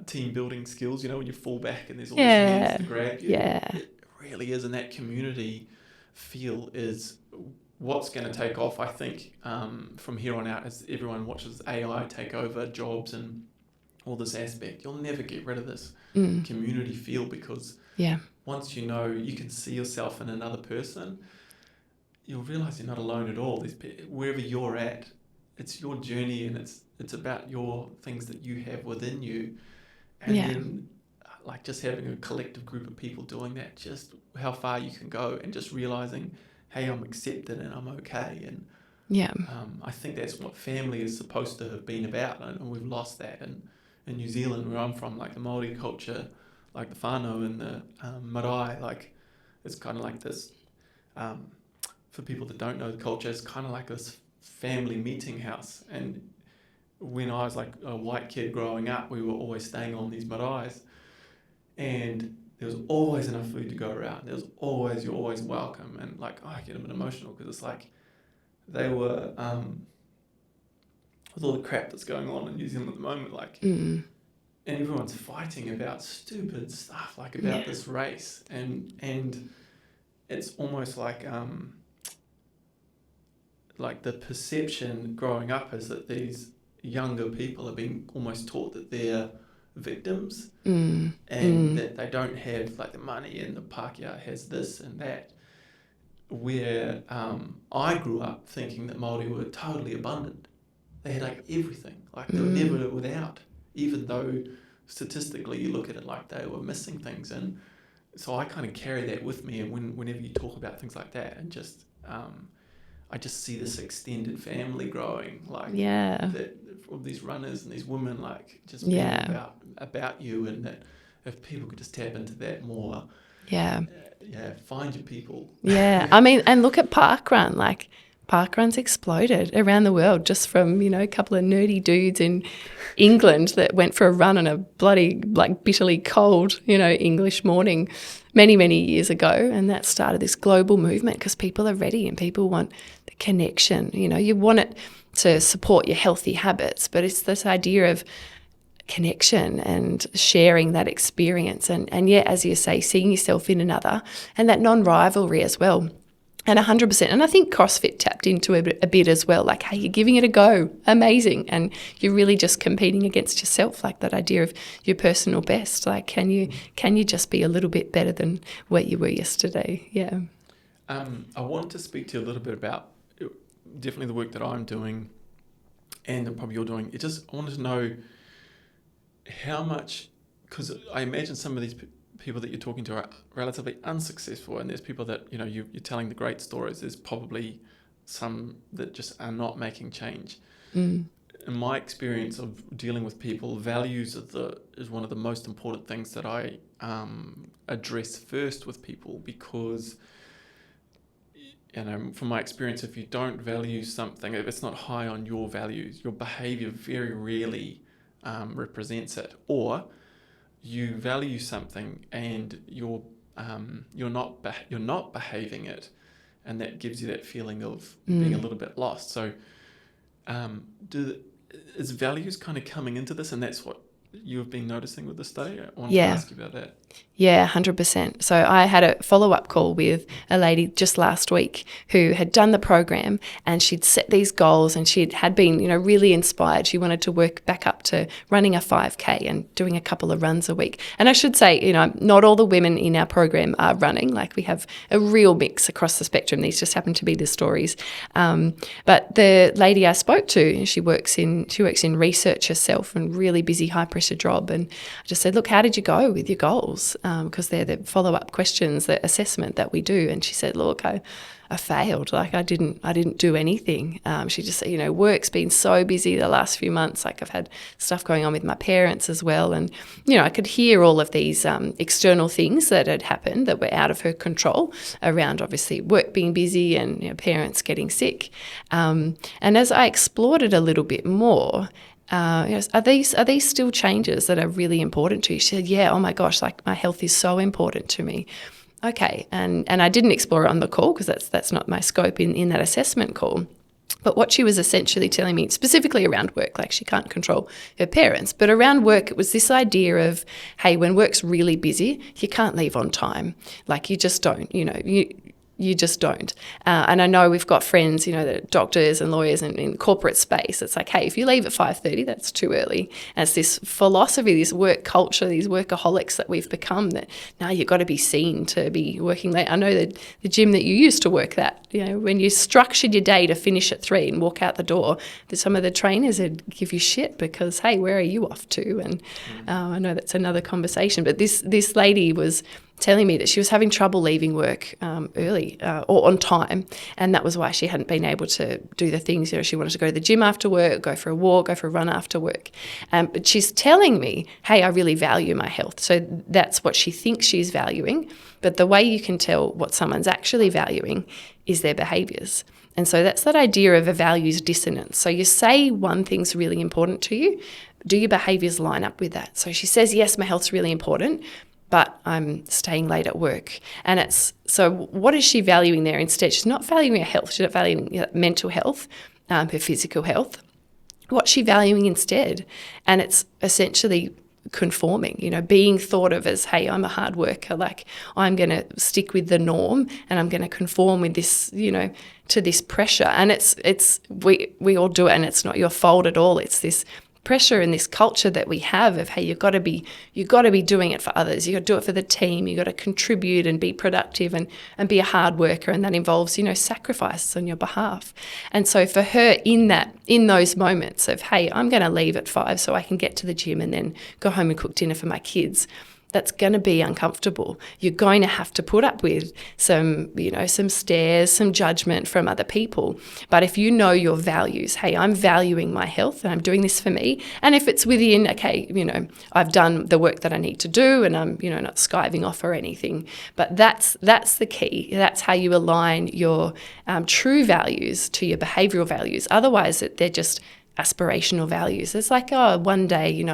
team building skills, when you fall back and there's all these hands to grab you. It really is, and that community feel is what's going to take off, I think, from here on out, as everyone watches AI take over jobs and all this aspect. You'll never get rid of this community feel, because once you can see yourself in another person, you'll realize you're not alone at all. Wherever you're at, it's your journey, and it's about your things that you have within you. And then like just having a collective group of people doing that, just how far you can go, and just realizing, hey, I'm accepted and I'm okay. And I think that's what family is supposed to have been about, and we've lost that. And in New Zealand, where I'm from, like the Māori culture, like the whānau and the marae, like it's kind of like this, for people that don't know the culture, it's kind of like this family meeting house. And when I was like a white kid growing up, we were always staying on these maraes, and there was always enough food to go around. You're always welcome. And like, I get a bit emotional because it's like they were, with all the crap that's going on in New Zealand at the moment, like, and everyone's fighting about stupid stuff, like about this race, and it's almost like the perception growing up is that these younger people are being almost taught that they're victims, and that they don't have like the money, and the Pākehā has this and that, where I grew up thinking that Māori were totally abundant. They had like everything, like they were never without, even though statistically you look at it like they were missing things. And so I kind of carry that with me, and whenever you talk about things like that, and just I just see this extended family growing, like that, of these runners and these women, like just being about you, and that if people could just tap into that more, find your people.
I mean, and look at parkrun, like parkrun's exploded around the world just from, a couple of nerdy dudes in England that went for a run on a bloody, like bitterly cold, English morning many, many years ago. And that started this global movement because people are ready and people want the connection. You want it to support your healthy habits, but it's this idea of connection and sharing that experience. And as you say, seeing yourself in another, and that non-rivalry as well. And 100%. And I think CrossFit tapped into it a bit as well. Like, hey, you're giving it a go. Amazing. And you're really just competing against yourself, like that idea of your personal best. Like, can you just be a little bit better than what you were yesterday? Yeah.
I want to speak to you a little bit about definitely the work that I'm doing, and probably you're doing. I wanted to know how much, because I imagine some of these people that you're talking to are relatively unsuccessful, and there's people that you're telling the great stories. There's probably some that just are not making change. In my experience of dealing with people, values is one of the most important things that I address first with people, because from my experience, if you don't value something, if it's not high on your values, your behavior very rarely represents it. Or you value something and your you're not behaving it, and that gives you that feeling of being a little bit lost. So is values kind of coming into this, and that's what you've been noticing with the study? I wanted to ask you about that.
Yeah, 100%. So I had a follow-up call with a lady just last week who had done the program, and she'd set these goals, and she had been, really inspired. She wanted to work back up to running a 5K and doing a couple of runs a week. And I should say, not all the women in our program are running. Like, we have a real mix across the spectrum. These just happen to be the stories. But the lady I spoke to, she works in research herself, and really busy, high-pressure job. And I just said, look, how did you go with your goals? Because they're the follow-up questions, the assessment that we do. And she said, look, I failed. Like, I didn't do anything. She just said, work's been so busy the last few months. Like, I've had stuff going on with my parents as well. And, I could hear all of these external things that had happened that were out of her control around, obviously, work being busy and, parents getting sick. And as I explored it a little bit more, are these still changes that are really important to you? She said, yeah, oh my gosh, like, my health is so important to me. Okay, and I didn't explore it on the call because that's not my scope in that assessment call. But what she was essentially telling me, specifically around work, like, she can't control her parents, but around work, it was this idea of, hey, when work's really busy, you can't leave on time. Like, you just don't, you just don't. And I know we've got friends, that are doctors and lawyers in corporate space. It's like, hey, if you leave at 5:30, that's too early. And it's this philosophy, this work culture, these workaholics that we've become, that now you've got to be seen to be working late. I know that the gym that you used to work that, when you structured your day to finish at 3 and walk out the door, that some of the trainers would give you shit because, hey, where are you off to? And I know that's another conversation. But this lady was telling me that she was having trouble leaving work early or on time, and that was why she hadn't been able to do the things. She wanted to go to the gym after work, go for a walk, go for a run after work. But she's telling me, hey, I really value my health. So that's what she thinks she's valuing. But the way you can tell what someone's actually valuing is their behaviours. And so that's that idea of a values dissonance. So you say one thing's really important to you. Do your behaviours line up with that? So she says, yes, my health's really important, but I'm staying late at work. And so what is she valuing there instead? She's not valuing her health. She's not valuing mental health, her physical health. What's she valuing instead? And it's essentially conforming, being thought of as, hey, I'm a hard worker. Like, I'm going to stick with the norm and I'm going to conform with this, to this pressure. And we all do it, and it's not your fault at all. It's this pressure in this culture that we have of, hey, you've got to be doing it for others. You've got to do it for the team. You've got to contribute and be productive and be a hard worker. And that involves, sacrifices on your behalf. And so for her, in those moments of, hey, I'm going to leave at 5 so I can get to the gym and then go home and cook dinner for my kids, that's going to be uncomfortable. You're going to have to put up with some stares, some judgment from other people. But if you know your values, hey, I'm valuing my health and I'm doing this for me. And if it's within, okay, I've done the work that I need to do and I'm, not skiving off or anything. But that's the key. That's how you align your true values to your behavioural values. Otherwise, they're just aspirational values. It's like, oh, one day,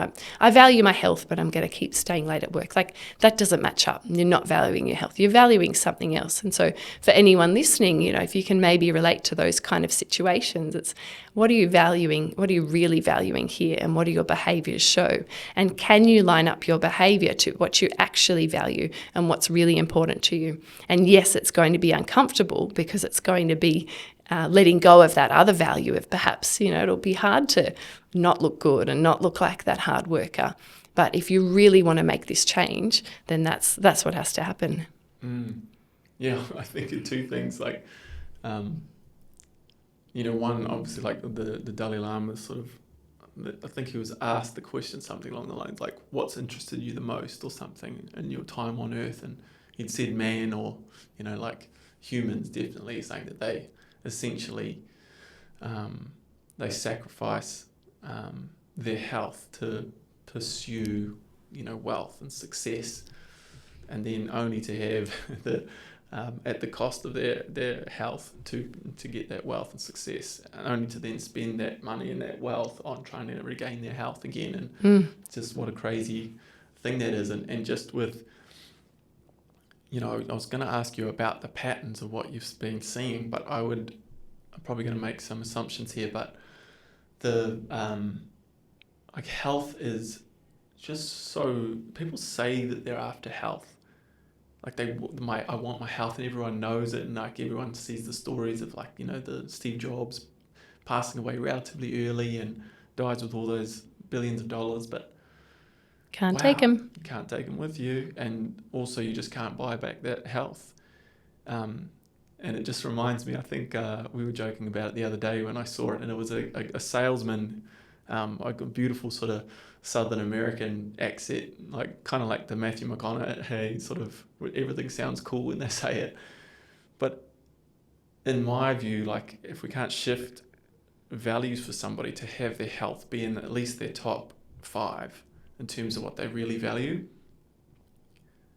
I value my health, but I'm going to keep staying late at work. Like, that doesn't match up. You're not valuing your health. You're valuing something else. And so for anyone listening, if you can maybe relate to those kind of situations, it's, what are you valuing? What are you really valuing here? And what do your behaviours show? And can you line up your behaviour to what you actually value and what's really important to you? And yes, it's going to be uncomfortable because it's going to be letting go of that other value of perhaps, it'll be hard to not look good and not look like that hard worker. But if you really want to make this change, then that's what has to happen.
Yeah, I think of two things, like, one, obviously, like the Dalai Lama sort of, I think he was asked the question something along the lines like, what's interested you the most or something in your time on earth? And he'd said man, or, like humans, definitely, saying that they essentially they sacrifice their health to pursue wealth and success, and then only to have the at the cost of their health to get that wealth and success, and only to then spend that money and that wealth on trying to regain their health again. And just what a crazy thing that is. And just with I was going to ask you about the patterns of what you've been seeing, but I'm probably going to make some assumptions here, but the like health is just so people say that they're after health, like I want my health, and everyone knows it, and like everyone sees the stories of like the Steve Jobs passing away relatively early and dies with all those billions of dollars, but
Can't take
wow,
them.
you can't take them with you, and also you just can't buy back that health. And it just reminds me, I think we were joking about it the other day when I saw it, and it was a salesman, like a beautiful sort of Southern American accent, like kind of like the Matthew McConaughey sort of, everything sounds cool when they say it. But in my view, like if we can't shift values for somebody to have their health be in at least their top 5 in terms of what they really value,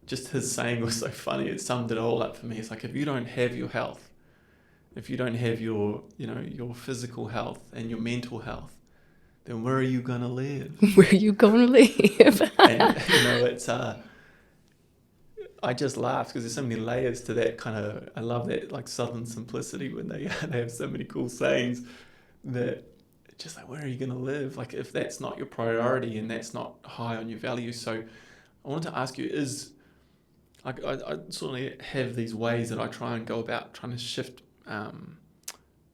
just his saying was so funny. It summed it all up for me. It's like, if you don't have your health, if you don't have your physical health and your mental health, then where are you gonna live?
Where are you going to live?
And it's I just laugh because there's so many layers to that kind of. I love that like Southern simplicity when they have so many cool sayings that it's just like, where are you gonna live? Like if that's not your priority and that's not high on your values. So I wanted to ask you, I certainly have these ways that I try and go about trying to shift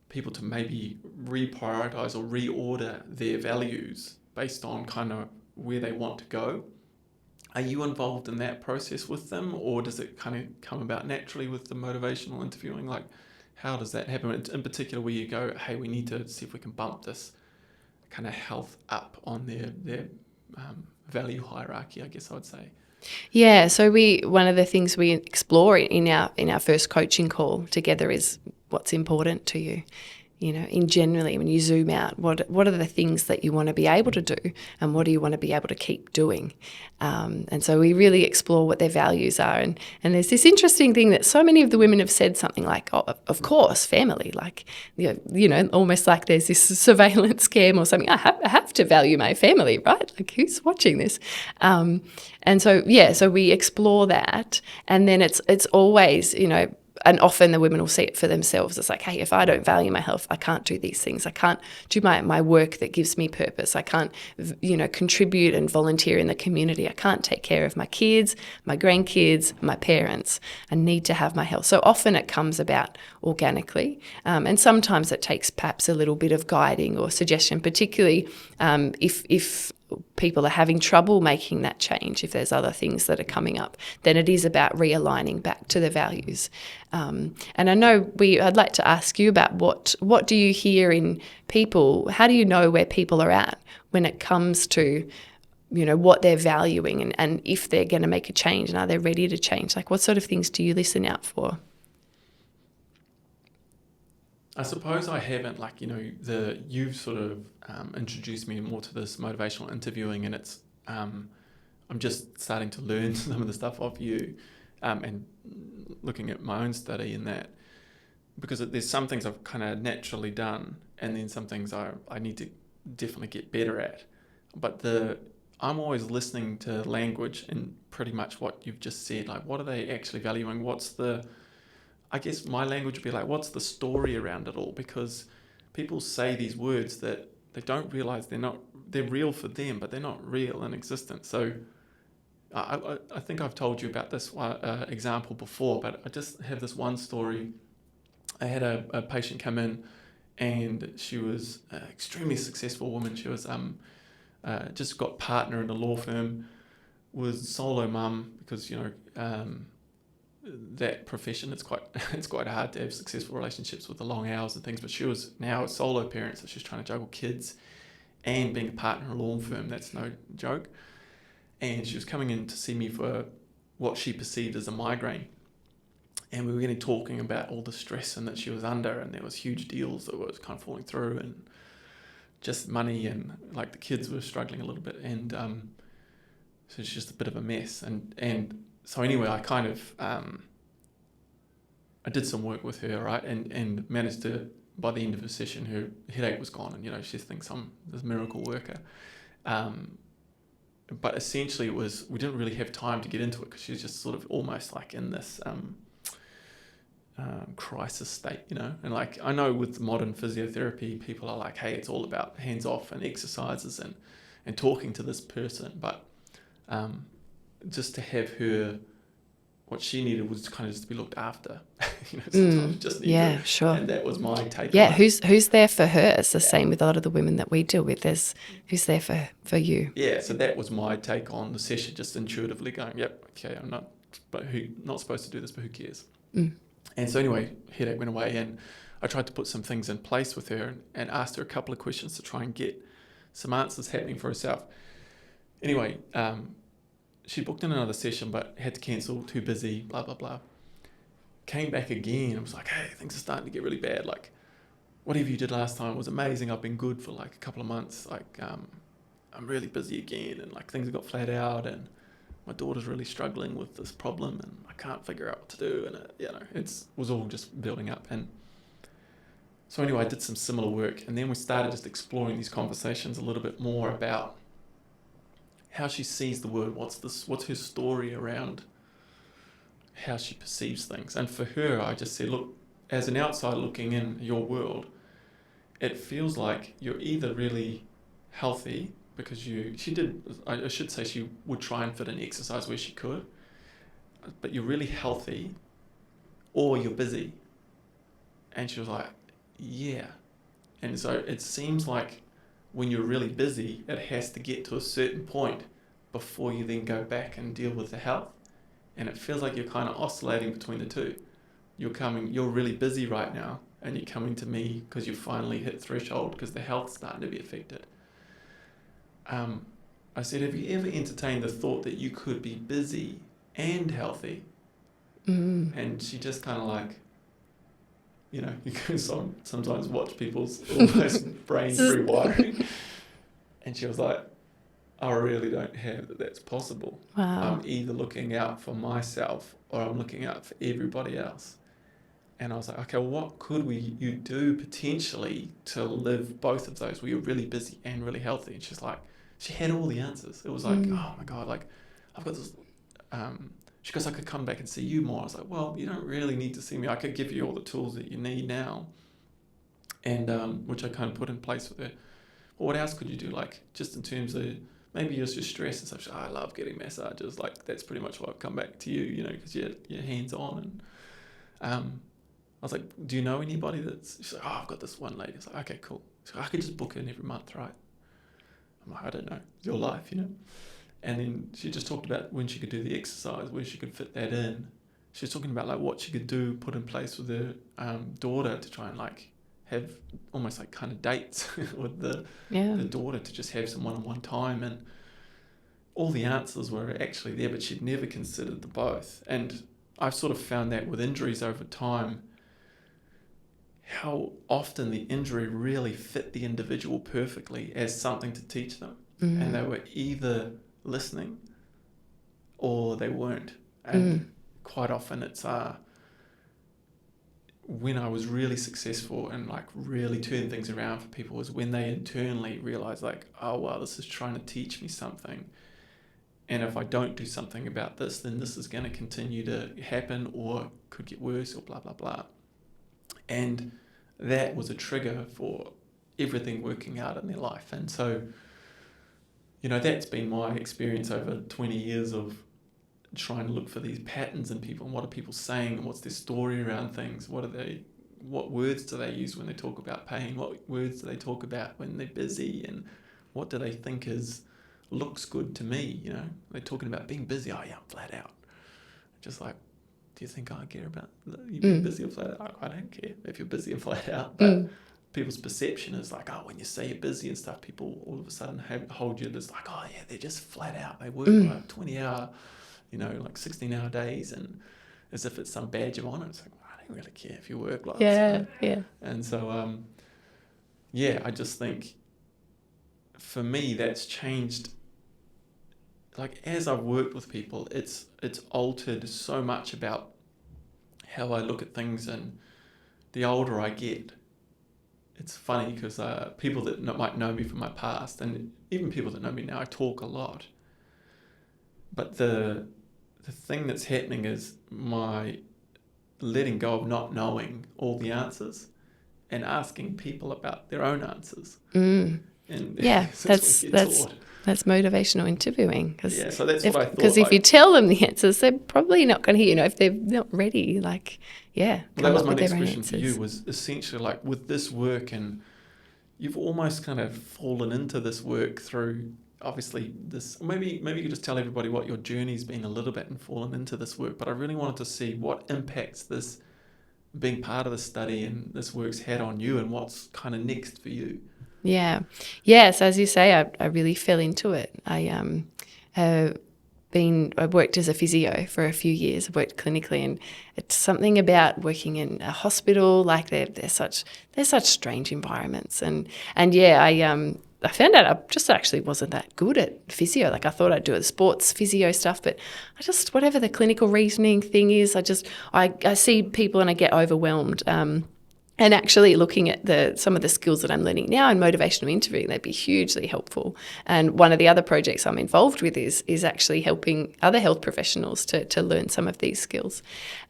people to maybe reprioritize or reorder their values based on kind of where they want to go. Are you involved in that process with them, or does it kind of come about naturally with the motivational interviewing? Like, how does that happen? In particular, where you go, hey, we need to see if we can bump this kind of health up on their value hierarchy, I guess I would say.
Yeah, so one of the things we explore in our first coaching call together is what's important to you. In generally, when you zoom out, what are the things that you want to be able to do, and what do you want to be able to keep doing? And so we really explore what their values are. And there's this interesting thing that so many of the women have said something like, oh, of course, family, like, almost like there's this surveillance scam or something. I have to value my family, right? Like, who's watching this? And so, so we explore that. And then it's always, and often the women will see it for themselves. It's like, hey, if I don't value my health, I can't do these things. I can't do my work that gives me purpose. I can't, contribute and volunteer in the community. I can't take care of my kids, my grandkids, my parents. I need to have my health. So often it comes about organically. And sometimes it takes perhaps a little bit of guiding or suggestion, particularly if people are having trouble making that change, if there's other things that are coming up, then it is about realigning back to the values. And I know I'd like to ask you about what do you hear in people? How do you know where people are at when it comes to, what they're valuing and if they're going to make a change, and are they ready to change? Like, what sort of things do you listen out for?
I suppose I haven't, like, you've sort of introduced me more to this motivational interviewing, and it's, I'm just starting to learn some of the stuff off you, and looking at my own study in that, because there's some things I've kind of naturally done, and then some things I need to definitely get better at. But I'm always listening to language and pretty much what you've just said, like, what are they actually valuing? I guess my language would be like, what's the story around it all? Because people say these words that they don't realize they're real for them, but they're not real in existence. So I think I've told you about this example before, but I just have this one story. I had a patient come in, and she was an extremely successful woman. She was just got partner in a law firm, was solo mum because, that profession, it's quite hard to have successful relationships with the long hours and things, but she was now a solo parent, so she's trying to juggle kids and being a partner in a law firm. That's no joke. And she was coming in to see me for what she perceived as a migraine, and we were getting talking about all the stress and that she was under, and there was huge deals that was kind of falling through, and just money, and like the kids were struggling a little bit, and so it's just a bit of a mess. And so anyway, I kind of I did some work with her, right, and managed to, by the end of the session, her headache was gone, and she thinks I'm this miracle worker. but essentially we didn't really have time to get into it because she was just sort of almost like in this crisis state, you know. And like, I know with modern physiotherapy, people are like, hey, it's all about hands off and exercises and talking to this person. But just to have her, what she needed was kind of just to be looked after. You know, sometimes you just need to.
Sure.
And that was my take
Yeah,
on it.
who's there for her? It's the same with a lot of the women that we deal with. There's who's there for you.
Yeah, so that was my take on the session, just intuitively going, yep, okay, I'm not supposed to do this, but who cares? And so anyway, headache went away, and I tried to put some things in place with her and asked her a couple of questions to try and get some answers happening for herself. Anyway, she booked in another session but had to cancel, too busy, blah, blah, blah. Came back again and was like, hey, things are starting to get really bad. Like, whatever you did last time was amazing. I've been good for like a couple of months. Like, I'm really busy again, and like things have got flat out, and my daughter's really struggling with this problem, and I can't figure out what to do. And it was all just building up. And so anyway, I did some similar work, and then we started just exploring these conversations a little bit more about how she sees the world. What's her story around how she perceives things. And for her, I just said, look, as an outsider looking in your world, it feels like you're either really healthy because I should say she would try and fit in exercise where she could, but you're really healthy, or you're busy. And she was like, yeah. And so it seems like when you're really busy, it has to get to a certain point before you then go back and deal with the health. And it feels like you're kind of oscillating between the two. You're really busy right now, and you're coming to me because you finally hit threshold because the health's starting to be affected. I said, have you ever entertained the thought that you could be busy and healthy? And she just kind of like, you can sometimes watch people's almost brain rewiring. And she was like, I really don't have that's possible.
Wow.
I'm either looking out for myself or I'm looking out for everybody else. And I was like, okay, well, what could you do potentially to live both of those where you're really busy and really healthy? And she's like, she had all the answers. It was like, oh my God, like I've got this, she goes, I could come back and see you more. I was like, well, you don't really need to see me. I could give you all the tools that you need now. And which I kind of put in place with her. Well, what else could you do? Like just in terms of maybe just your stress and stuff. I love getting massages. Like that's pretty much why I've come back to you, because you're hands on. And I was like, do you know anybody that's... She's like, I've got this one lady. I was like, okay, cool. She's like, I could just book in every month, right? I'm like, I don't know. It's your life, And then she just talked about when she could do the exercise, where she could fit that in. She was talking about like what she could do, put in place with her daughter to try and like have almost like kind of dates with the daughter to just have some one-on-one time. And all the answers were actually there, but she'd never considered the both. And I've sort of found that with injuries over time, how often the injury really fit the individual perfectly as something to teach them. And they were either listening or they weren't. And quite often it's when I was really successful and like really turned things around for people was when they internally realized like, oh wow, this is trying to teach me something. And if I don't do something about this, then this is going to continue to happen or could get worse or blah, blah, blah. And that was a trigger for everything working out in their life. And so, that's been my experience over 20 years of trying to look for these patterns in people and what are people saying and what's their story around things. What words do they use when they talk about pain? What words do they talk about when they're busy? And what do they think looks good to me? They're talking about being busy. Oh yeah, I'm flat out. Just like, do you think I care about you being busy or flat out? I don't care if you're busy and flat out. But people's perception is like, oh, when you say you're busy and stuff, people all of a sudden hold you as like, oh yeah, they're just flat out. They work like 20-hour, like 16-hour days, and as if it's some badge of honor. It's like, well, I don't really care if you work like
that. Yeah.
And so, I just think for me that's changed. Like as I've worked with people, it's altered so much about how I look at things, and the older I get, it's funny because people that might know me from my past, and even people that know me now, I talk a lot, But the thing that's happening is my letting go of not knowing all the answers and asking people about their own answers. And
Yeah,
that's what you're taught.
that's motivational interviewing.
Yeah, so that's what I thought.
Because if you tell them the answers, they're probably not going to hear. If they're not ready, like,
Well,
come
that was
up
my
with
next
their own
question for
answers.
you, was essentially like with this work, and you've almost kind of fallen into this work through obviously this. Maybe you could just tell everybody what your journey's been a little bit and fallen into this work. But I really wanted to see what impacts this being part of the study and this work's had on you, and what's kind of next for you.
Yeah. Yes, as you say, I really fell into it. I worked as a physio for a few years. I worked clinically, and it's something about working in a hospital. Like they're such strange environments, and yeah, I found out I just actually wasn't that good at physio. Like I thought I'd do the sports physio stuff, but I just, whatever the clinical reasoning thing is, I see people and I get overwhelmed. And actually looking at some of the skills that I'm learning now in motivational interviewing, they'd be hugely helpful. And one of the other projects I'm involved with is actually helping other health professionals to learn some of these skills.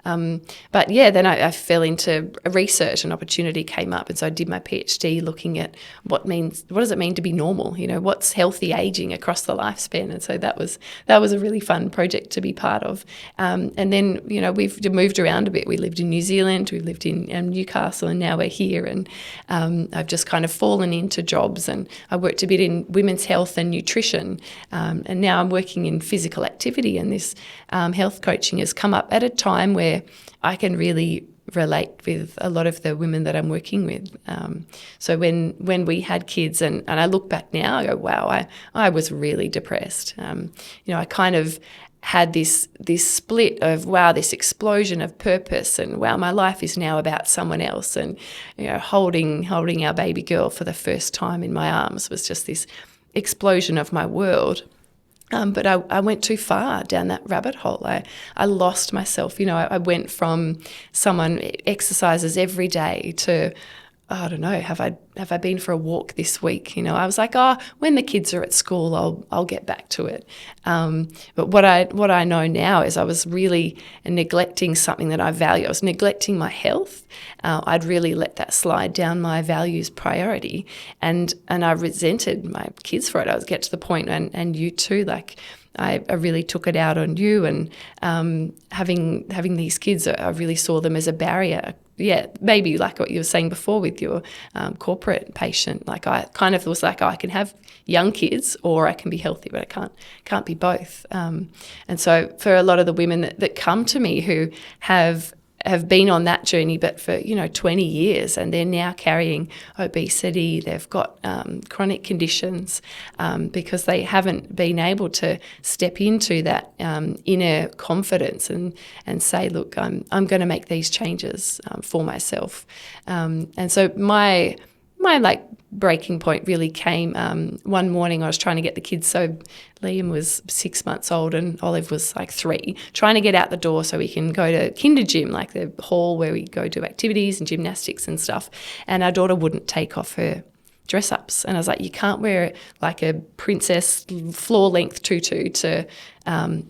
But yeah, then I fell into research. An opportunity came up, and so I did my PhD looking at what does it mean to be normal? What's healthy aging across the lifespan? And so that was a really fun project to be part of. And then we've moved around a bit. We lived in New Zealand, we lived in Newcastle, and now we're here. And I've just kind of fallen into jobs, and I worked a bit in women's health and nutrition, and now I'm working in physical activity. And this health coaching has come up at a time where I can really relate with a lot of the women that I'm working with. So when we had kids, and I look back now, I go, wow, I was really depressed. I kind of had this split of, wow, this explosion of purpose, and wow, my life is now about someone else. And holding our baby girl for the first time in my arms was just this explosion of my world. But I went too far down that rabbit hole. I lost myself. I went from someone exercises every day to, I don't know, have I been for a walk this week? I was like, when the kids are at school, I'll get back to it. But what I know now is I was really neglecting something that I value. I was neglecting my health. I'd really let that slide down my values priority, and I resented my kids for it. I would get to the point, and you too, like I really took it out on you, and having these kids, I really saw them as a barrier. Yeah, maybe like what you were saying before with your corporate patient. Like I kind of was like, I can have young kids or I can be healthy, but I can't be both. And so for a lot of the women that come to me who have been on that journey, but for 20 years, and they're now carrying obesity, they've got chronic conditions because they haven't been able to step into that inner confidence and say, look, I'm going to make these changes for myself. And so my like breaking point really came one morning. I was trying to get the kids, so Liam was 6 months old and Olive was like 3, trying to get out the door so we can go to kinder gym, like the hall where we go do activities and gymnastics and stuff. And our daughter wouldn't take off her dress-ups, and I was like, you can't wear like a princess floor-length tutu to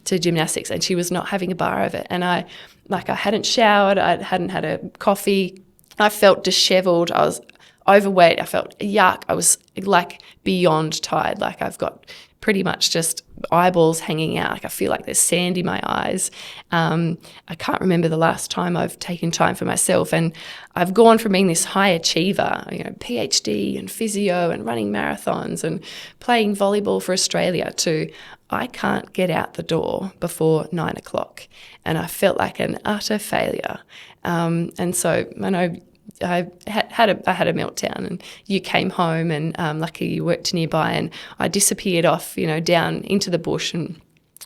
gymnastics. And she was not having a bar of it. And I hadn't showered, I hadn't had a coffee, I felt dishevelled, I was overweight, I felt yuck, I was like beyond tired, like I've got pretty much just eyeballs hanging out, like I feel like there's sand in my eyes. I can't remember the last time I've taken time for myself, and I've gone from being this high achiever, PhD and physio and running marathons and playing volleyball for Australia, to I can't get out the door before 9 o'clock, and I felt like an utter failure. And so I know I had a meltdown, and you came home, and luckily you worked nearby, and I disappeared off, down into the bush and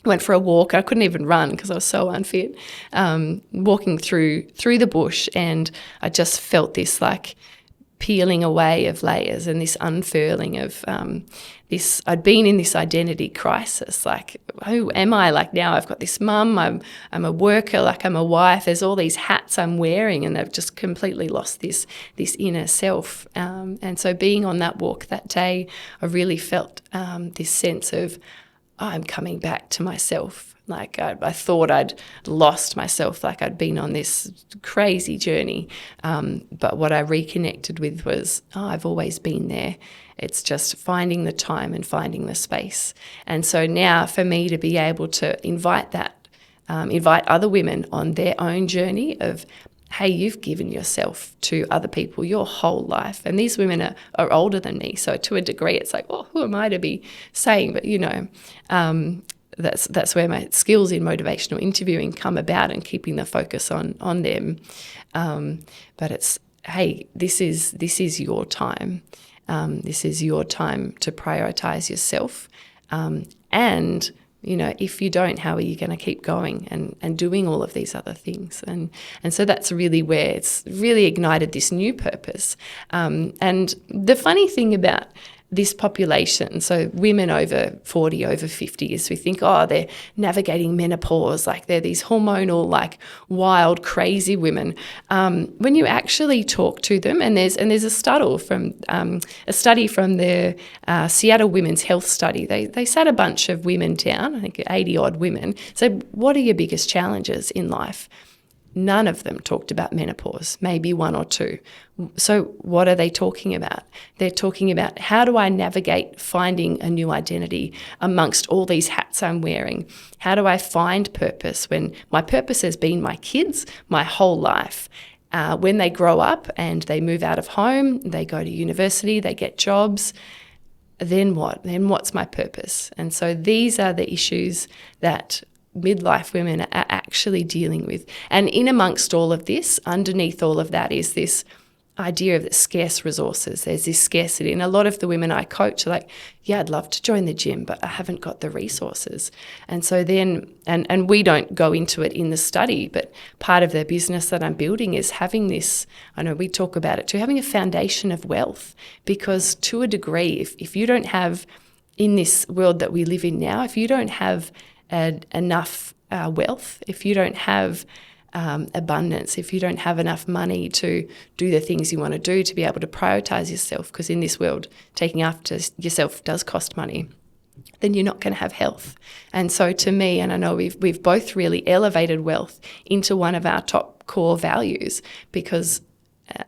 went for a walk. I couldn't even run because I was so unfit, walking through the bush, and I just felt this like peeling away of layers and this unfurling of this. I'd been in this identity crisis, like, who am I? Like, now I've got this mum, I'm a worker, like I'm a wife, there's all these hats I'm wearing, and I've just completely lost this inner self. And so being on that walk that day, I really felt this sense of, I'm coming back to myself. Like I thought I'd lost myself, like I'd been on this crazy journey. But what I reconnected with was, I've always been there. It's just finding the time and finding the space. And so now for me to be able to invite other women on their own journey of, hey, you've given yourself to other people your whole life. And these women are older than me. So to a degree, it's like, well, who am I to be saying? But, that's where my skills in motivational interviewing come about, and keeping the focus on them. But it's, hey, this is your time. This is your time to prioritize yourself. And if you don't, how are you going to keep going and doing all of these other things? And so that's really where it's really ignited this new purpose. And the funny thing about this population, so women over 40, over 50, is we think, they're navigating menopause, like they're these hormonal, like wild, crazy women. When you actually talk to them, and there's a study from the Seattle Women's Health Study. They sat a bunch of women down, I think 80 odd women, said, what are your biggest challenges in life? None of them talked about menopause, maybe one or two. So what are they talking about? They're talking about, how do I navigate finding a new identity amongst all these hats I'm wearing? How do I find purpose when my purpose has been my kids my whole life? When they grow up and they move out of home, they go to university, they get jobs, then what? Then what's my purpose? And so these are the issues that midlife women are actually dealing with. And in amongst all of this, underneath all of that, is this idea of the scarce resources. There's this scarcity. And a lot of the women I coach are like, yeah, I'd love to join the gym, but I haven't got the resources. And so then, and we don't go into it in the study, but part of the business that I'm building is having this, I know we talk about it too, having a foundation of wealth. Because to a degree, if you don't have, in this world that we live in now, if you don't have enough wealth, if you don't have abundance, if you don't have enough money to do the things you want to do, to be able to prioritize yourself, because in this world, taking after yourself does cost money, then you're not going to have health. And so to me, and I know we've both really elevated wealth into one of our top core values, because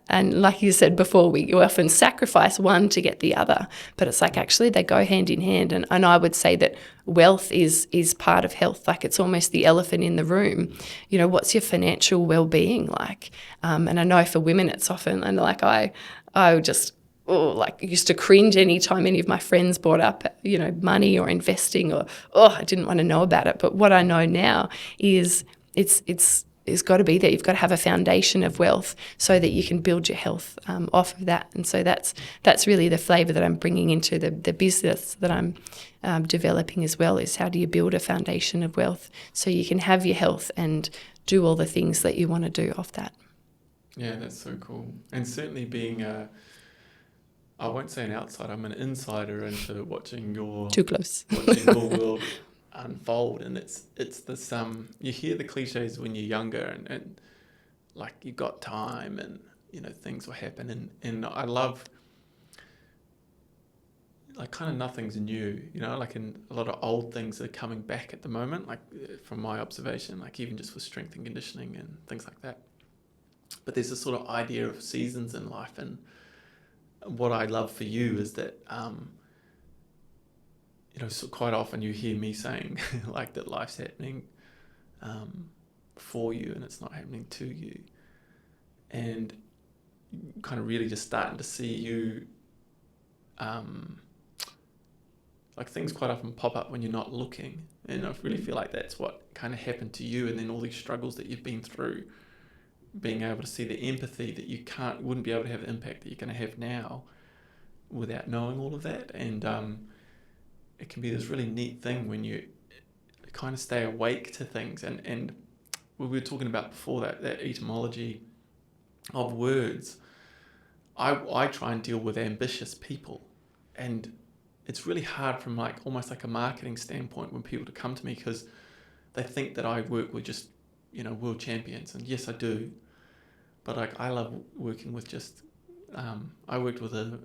and like you said before, we often sacrifice one to get the other, but it's like actually they go hand in hand. And I would say that wealth is part of health. Like it's almost the elephant in the room. What's your financial well-being like? And I know for women it's often, and like I just used to cringe any time any of my friends brought up, money or investing, or, I didn't want to know about it. But what I know now is it's got to be there. You've got to have a foundation of wealth so that you can build your health off of that. And so that's really the flavour that I'm bringing into the business that I'm developing as well, is how do you build a foundation of wealth so you can have your health and do all the things that you want to do off that.
Yeah, that's so cool. And certainly being I won't say an outsider, I'm an insider into watching your...
Too close.
Watching your world unfold, and it's this you hear the cliches when you're younger, and like you got time, and things will happen, and I love, like, kind of nothing's new, like, in a lot of old things are coming back at the moment, like from my observation, like even just for strength and conditioning and things like that. But there's this sort of idea of seasons in life, and what I love for you is that so quite often you hear me saying like that life's happening for you and it's not happening to you, and kind of really just starting to see you like things quite often pop up when you're not looking, and I really feel like that's what kind of happened to you, and then all these struggles that you've been through, being able to see the empathy that you wouldn't be able to have the impact that you're going to have now without knowing all of that. And it can be this really neat thing when you kind of stay awake to things. And we were talking about before that etymology of words. I try and deal with ambitious people, and it's really hard from like almost like a marketing standpoint when people to come to me, because they think that I work with just world champions, and yes I do, but like I love working with just I worked with a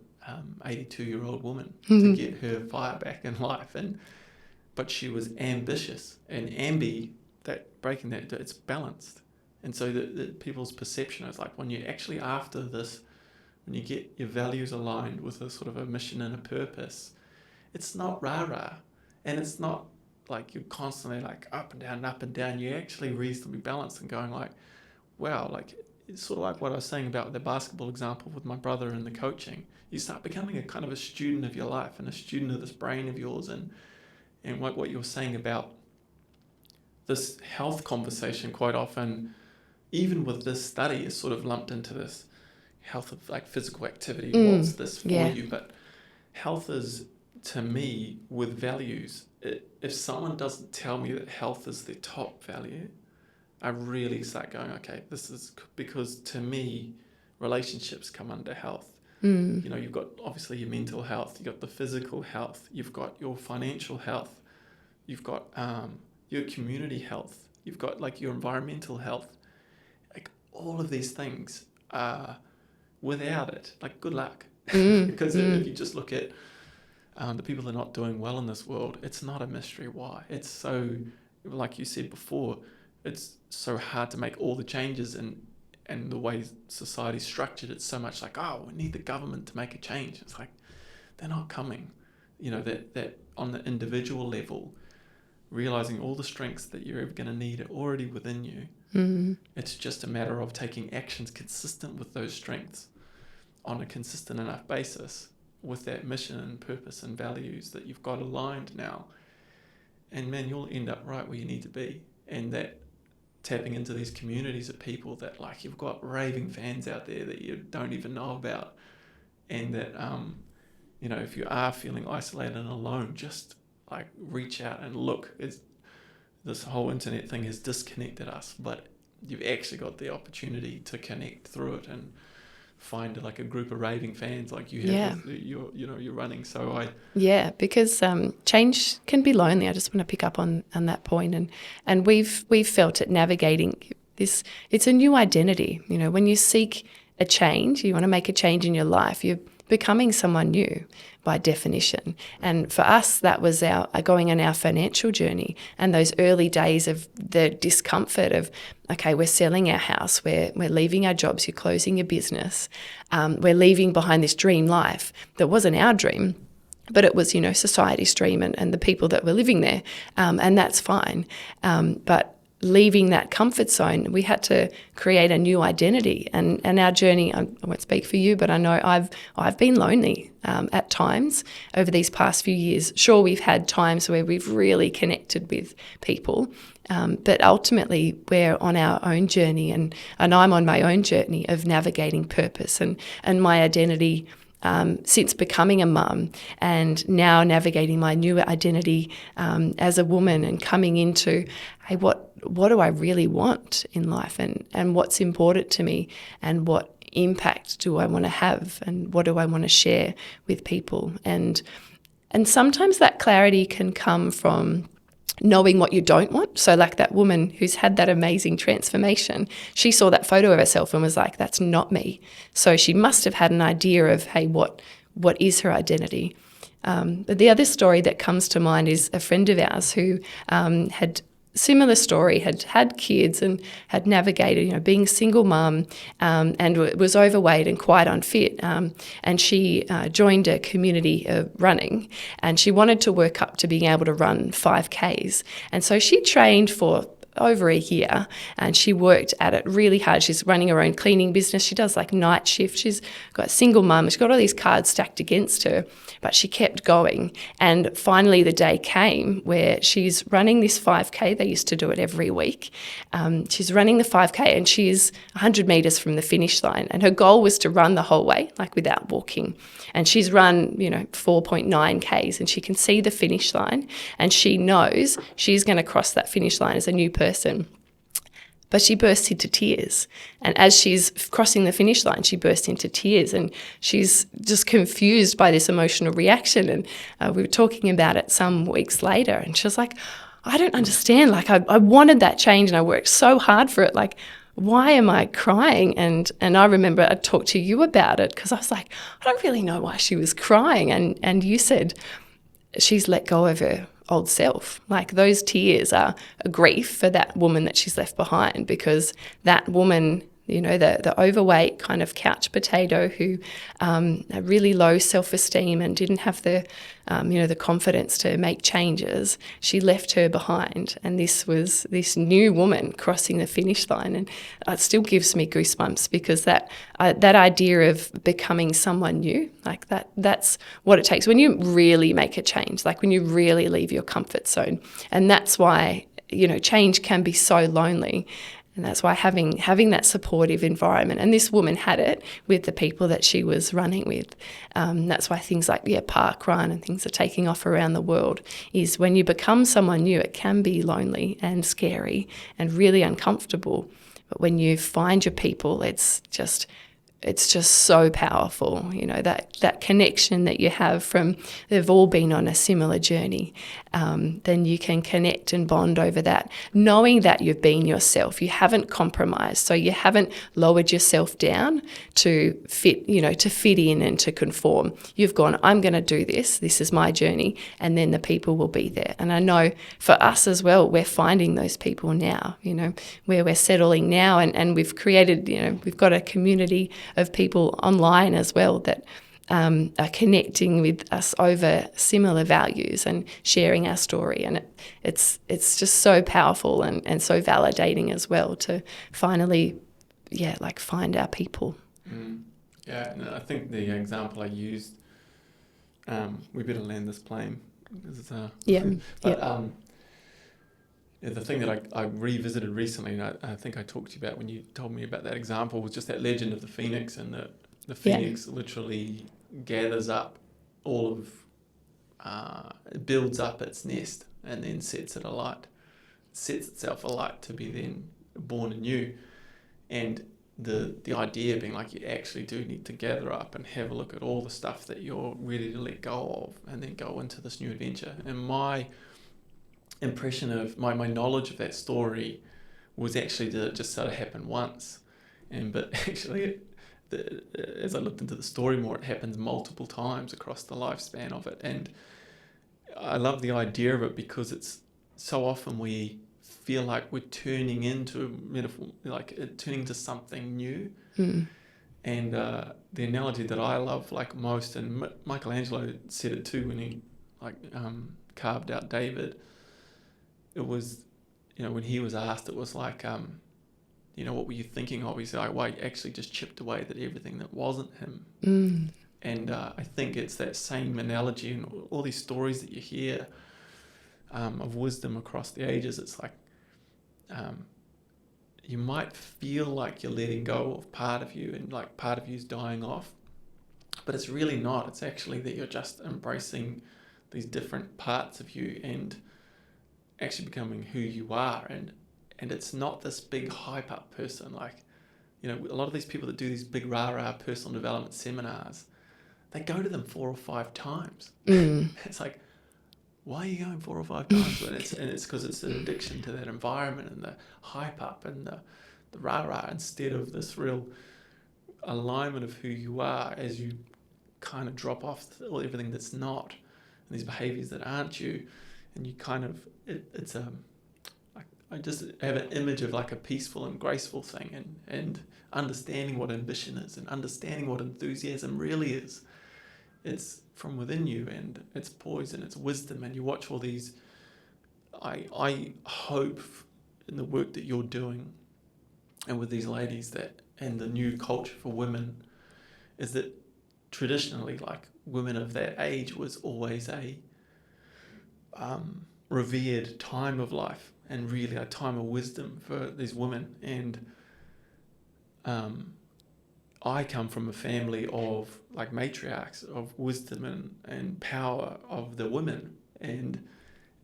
82-year-old woman to get her fire back in life, and but she was ambitious. And breaking that, it's balanced. And so the people's perception is like, when you're actually after this, when you get your values aligned with a sort of a mission and a purpose, it's not rah-rah. And it's not like you're constantly like up and down, up and down. You're actually reasonably balanced and going like, wow, like it's sort of like what I was saying about the basketball example with my brother and the coaching. You start becoming a kind of a student of your life and a student of this brain of yours. And what you were saying about this health conversation quite often, even with this study, is sort of lumped into this health of like physical activity. What's this for you? But health is, to me, with values, if someone doesn't tell me that health is their top value, I really start going, okay, this is because, to me, relationships come under health. You know, you've got obviously your mental health, you've got the physical health, you've got your financial health, you've got your community health, you've got like your environmental health. Like all of these things, without it, like good luck. Because if you just look at the people that are not doing well in this world, it's not a mystery why. It's so, like you said before, it's so hard to make all the changes, and the way society's structured, it's so much like, oh, we need the government to make a change. It's like, they're not coming. You know, that on the individual level, realizing all the strengths that you're ever going to need are already within you. It's just a matter of taking actions consistent with those strengths on a consistent enough basis with that mission and purpose and values that you've got aligned now. And man, you'll end up right where you need to be. And that tapping into these communities of people that, like, you've got raving fans out there that you don't even know about, and that you know, if you are feeling isolated and alone, just like reach out and look. This whole internet thing has disconnected us, but you've actually got the opportunity to connect through it and find like a group of raving fans like you have with you're running. So
because change can be lonely. I just want to pick up on that point, and we've felt it navigating this. It's a new identity. You know, when you seek a change, you want to make a change in your life, you're becoming someone new by definition. And for us, that was our going on our financial journey, and those early days of the discomfort of, okay, we're selling our house, we're leaving our jobs, you're closing your business, we're leaving behind this dream life that wasn't our dream, but it was, you know, society's dream and the people that were living there, and that's fine. But leaving that comfort zone, we had to create a new identity. And our journey, I won't speak for you, but I know I've been lonely at times over these past few years. Sure, we've had times where we've really connected with people, but ultimately we're on our own journey, and I'm on my own journey of navigating purpose and my identity since becoming a mum, and now navigating my new identity as a woman and coming into, hey, what do I really want in life, and what's important to me, and what impact do I want to have, and what do I want to share with people. And sometimes that clarity can come from knowing what you don't want. So like that woman who's had that amazing transformation, she saw that photo of herself and was like, that's not me. So she must have had an idea of, hey, what is her identity? But the other story that comes to mind is a friend of ours who had similar story, had kids and had navigated, you know, being a single mum, and was overweight and quite unfit. And she joined a community of running, and she wanted to work up to being able to run 5Ks. And so she trained for over a year, and she worked at it really hard. She's running her own cleaning business. She does like night shift. She's got a single mum. She's got all these cards stacked against her, but she kept going. And finally the day came where she's running this 5K. They used to do it every week. She's running the 5K, and she's 100 metres from the finish line. And her goal was to run the whole way, like without walking. And she's run, 4.9 Ks, and she can see the finish line, and she knows she's going to cross that finish line as a new person. But she bursts into tears. And as she's crossing the finish line, she bursts into tears, and she's just confused by this emotional reaction. And we were talking about it some weeks later, and she was like, I don't understand. Like, I wanted that change, and I worked so hard for it. Like, why am I crying? And I remember I talked to you about it, because I was like, I don't really know why she was crying. And you said she's let go of her old self. Like, those tears are a grief for that woman that she's left behind, because that woman, you know, the overweight kind of couch potato who had really low self-esteem and didn't have the, you know, the confidence to make changes, she left her behind. And this was this new woman crossing the finish line. And it still gives me goosebumps, because that idea of becoming someone new, like that's what it takes when you really make a change, like when you really leave your comfort zone. And that's why, you know, change can be so lonely. And that's why having that supportive environment, and this woman had it with the people that she was running with. That's why things like Park Run and things are taking off around the world, is when you become someone new, it can be lonely and scary and really uncomfortable. But when you find your people, it's just so powerful, you know, that connection that you have from, they've all been on a similar journey. Then you can connect and bond over that, knowing that you've been yourself. You haven't compromised, so you haven't lowered yourself down to fit in and to conform. You've gone, I'm going to do this. This is my journey, and then the people will be there. And I know for us as well, we're finding those people now, you know, where we're settling now, and we've created, you know, we've got a community of people online as well that are connecting with us over similar values and sharing our story. And it's just so powerful and so validating as well to finally, find our people.
Yeah, and I think the example I used, we better land this plane. The thing that I revisited recently, and I think I talked to you about when you told me about that example, was just that legend of the phoenix, and the phoenix literally gathers up all of, it builds up its nest and then sets itself alight to be then born anew. And the idea being like, you actually do need to gather up and have a look at all the stuff that you're ready to let go of, and then go into this new adventure. And my impression of my knowledge of that story was actually that it just sort of happened once, but actually as I looked into the story more, it happens multiple times across the lifespan of it. And I love the idea of it, because it's so often we feel like we're turning into a metaphor, like turning into something new. And the analogy that I love like most, and Michelangelo said it too when he carved out David, it was, you know, when he was asked, it was like, you know, what were you thinking of? He said, well, I actually just chipped away at everything that wasn't him. And I think it's that same analogy, and all these stories that you hear of wisdom across the ages. It's like, you might feel like you're letting go of part of you, and like part of you's dying off, but it's really not. It's actually that you're just embracing these different parts of you and actually becoming who you are. And it's not this big hype up person. Like, you know, a lot of these people that do these big rah-rah personal development seminars, they go to them 4 or 5 times. It's like, why are you going 4 or 5 times? And it's because it's an addiction to that environment and the hype up and the rah-rah, instead of this real alignment of who you are as you kind of drop off everything that's not, and these behaviors that aren't you. And you kind of, I just have an image of like a peaceful and graceful thing, and understanding what ambition is, and understanding what enthusiasm really is. It's from within you, and it's poise and it's wisdom. And you watch all these, I hope in the work that you're doing and with these ladies, that, and the new culture for women, is that traditionally, like, women of that age was always a revered time of life, and really a time of wisdom for these women. And I come from a family of like matriarchs of wisdom and power of the women, and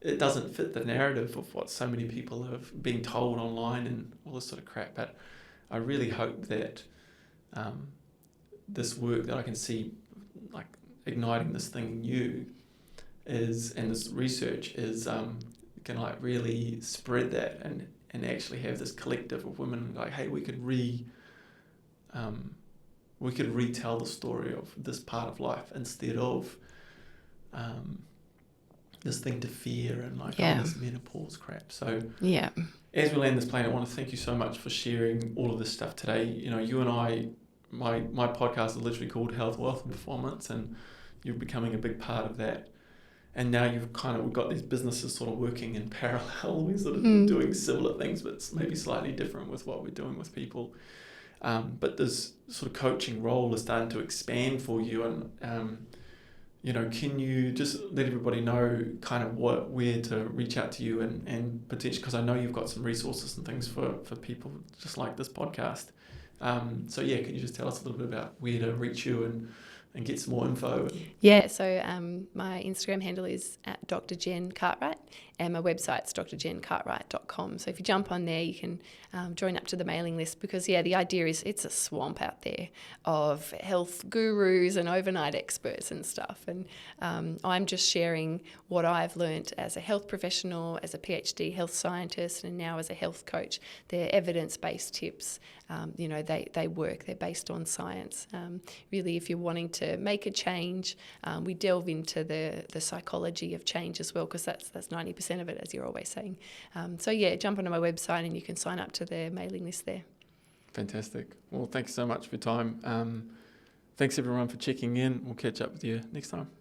it doesn't fit the narrative of what so many people have been told online and all this sort of crap. But I really hope that this work that I can see like igniting this thing new is, and this research is can like really spread that, and actually have this collective of women like, hey, we could retell the story of this part of life, instead of this thing to fear and like,
Yeah.
oh, this menopause crap. So
Yeah.
as we land this plane, I want to thank you so much for sharing all of this stuff today. You know, you and I, my podcast is literally called Health, Wealth and Performance, and you're becoming a big part of that. And now we've got these businesses sort of working in parallel. We're sort of doing similar things, but it's maybe slightly different with what we're doing with people. But this sort of coaching role is starting to expand for you. And, you know, can you just let everybody know kind of where to reach out to you and potentially, because I know you've got some resources and things for people just like this podcast. So yeah, can you just tell us a little bit about where to reach you and get some more info?
Yeah, so my Instagram handle is at Dr. Jen Cartwright, and my website's drjencartwright.com. So if you jump on there, you can join up to the mailing list, because, yeah, the idea is it's a swamp out there of health gurus and overnight experts and stuff. And I'm just sharing what I've learnt as a health professional, as a PhD health scientist, and now as a health coach. They're evidence-based tips. They work. They're based on science. Really, if you're wanting to make a change, we delve into the psychology of change as well, because that's 90% of it, as you're always saying. So yeah, jump onto my website and you can sign up to the mailing list there.
Fantastic. Well, thanks so much for your time. Thanks everyone for checking in. We'll catch up with you next time.